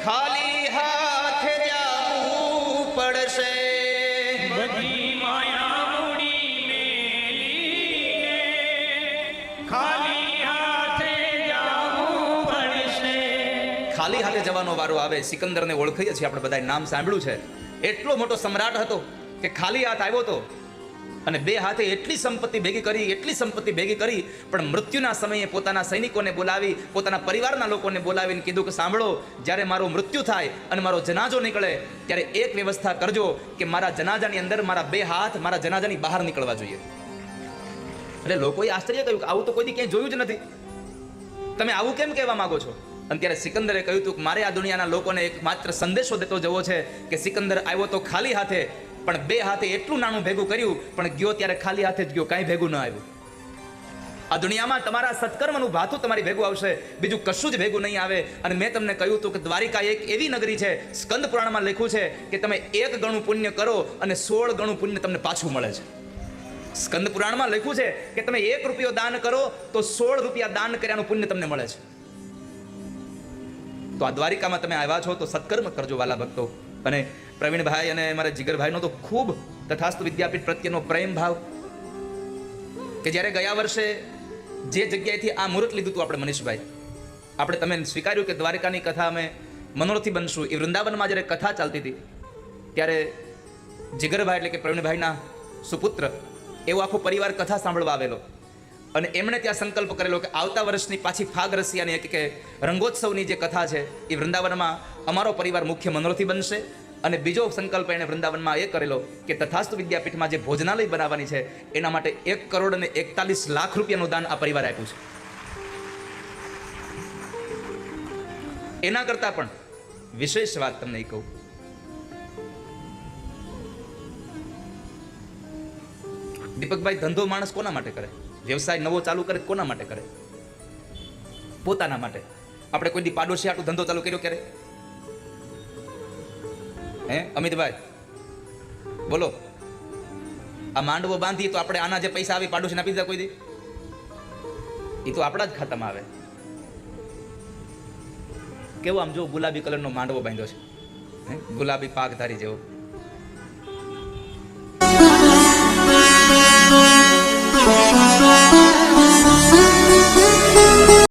ખાલી હાથે જાવું પડશે.
બધી માયા મૂડી મેલીને ખાલી હાથે જાવું પડશે.
ખાલી હાથે જવાનો વારો આવે. સિકંદરને ઓળખીએ છીએ આપણે બધાએ, નામ સાંભળ્યું છે. એટલો મોટો સમ્રાટ હતો કે ખાલી હાથ આવ્યો હતો અને બે હાથે એટલી સંપત્તિ ભેગી કરી, પણ મૃત્યુના સમયે પોતાના સૈનિકોને બોલાવી, પોતાના પરિવારના લોકોને બોલાવીને કીધું કે સાંભળો, જ્યારે મારો મૃત્યુ થાય અને મારો જનાજો નીકળે ત્યારે એક વ્યવસ્થા કરજો કે મારા જનાજાની અંદર મારા બે હાથ મારા જનાજાની બહાર નીકળવા જોઈએ. એટલે લોકોએ આશ્ચર્ય કહ્યું કે આવું તો કોઈ દી ક્યાંય જોયું જ નથી, તમે આવું કેમ કહેવા માંગો છો? અને ત્યારે સિકંદરે કહ્યું હતું કે મારે આ દુનિયાના લોકોને એક માત્ર સંદેશો દેતો જવો છે કે સિકંદર આવ્યો તો ખાલી હાથે, પણ બે હાથે એટલું નાણું ભેગું કર્યું, પણ ગયો ત્યારે ખાલી હાથે જ ગયો, કાંઈ ભેગું ન આવ્યું. આ દુનિયામાં તમારા સત્કર્મનું ભાથું તમારી ભેગું આવશે, બીજું કશું જ ભેગું નહીં આવે. અને મેં તમને કહ્યું હતું કે દ્વારિકા એક એવી નગરી છે, સ્કંદ પુરાણમાં લખ્યું છે કે તમે 1 ગણું પુણ્ય કરો અને 16 ગણું પુણ્ય તમને પાછું મળે છે. સ્કંદ પુરાણમાં લખ્યું છે કે તમે 1 રૂપિયો દાન કરો તો 16 રૂપિયા દાન કર્યાનું પુણ્ય તમને મળે છે. તો આ દ્વારિકામાં તમે આવ્યા છો તો સત્કર્મ કરજો વાલા ભક્તો. અને પ્રવીણભાઈ અને મારા જીગરભાઈનો તો ખૂબ તથાસ્તુ વિદ્યાપીઠ પ્રત્યેનો પ્રેમ ભાવ કે જ્યારે ગયા વર્ષે જે જગ્યાએથી આ મુહૂર્ત લીધું હતું આપણે મનીષભાઈ, આપણે તમે સ્વીકાર્યું કે દ્વારિકાની કથા અમે મનોરથી બનશું. એ વૃંદાવનમાં જ્યારે કથા ચાલતી હતી ત્યારે જીગરભાઈ એટલે કે પ્રવીણભાઈના સુપુત્ર એવો આખો પરિવાર કથા સાંભળવા આવેલો અને એમણે ત્યાં સંકલ્પ કરેલો કે આવતા વર્ષની પાછી ફાગ રસિયાની કે રંગોત્સવની જે કથા છે એ વૃંદાવનમાં અમારો પરિવાર મુખ્ય મનોરથી બનશે. અને બીજો સંકલ્પ એણે વૃંદાવનમાં એ કરેલો કે તથાસ્તુ વિદ્યાપીઠમાં જે ભોજનાલય બનાવવાની છે એના માટે 1,41,00,000 રૂપિયાનું દાન આ પરિવારે આપ્યું છે. એના કરતાં પણ વિશેષ વાત તમને એ કહું, દીપકભાઈ ધંધો માણસ કોના માટે કરે? વ્યવસાય નવો ચાલુ કરે કોના માટે કરે? પોતાના માટે. આપણે કોઈ દી પાડોશી આટલું ધંધો ચાલુ કર્યો ક્યારે? હે અમિતભાઈ બોલો, આ માંડવો બાંધી તો આપણે આના જે પૈસા આવે પાડોશીને આપી દીધા કોઈ દી? એ તો આપણા જ ખાતામાં આવે. કેવો આમ જો ગુલાબી કલરનો માંડવો બાંધ્યો છે, ગુલાબી પાકધારી જેવો.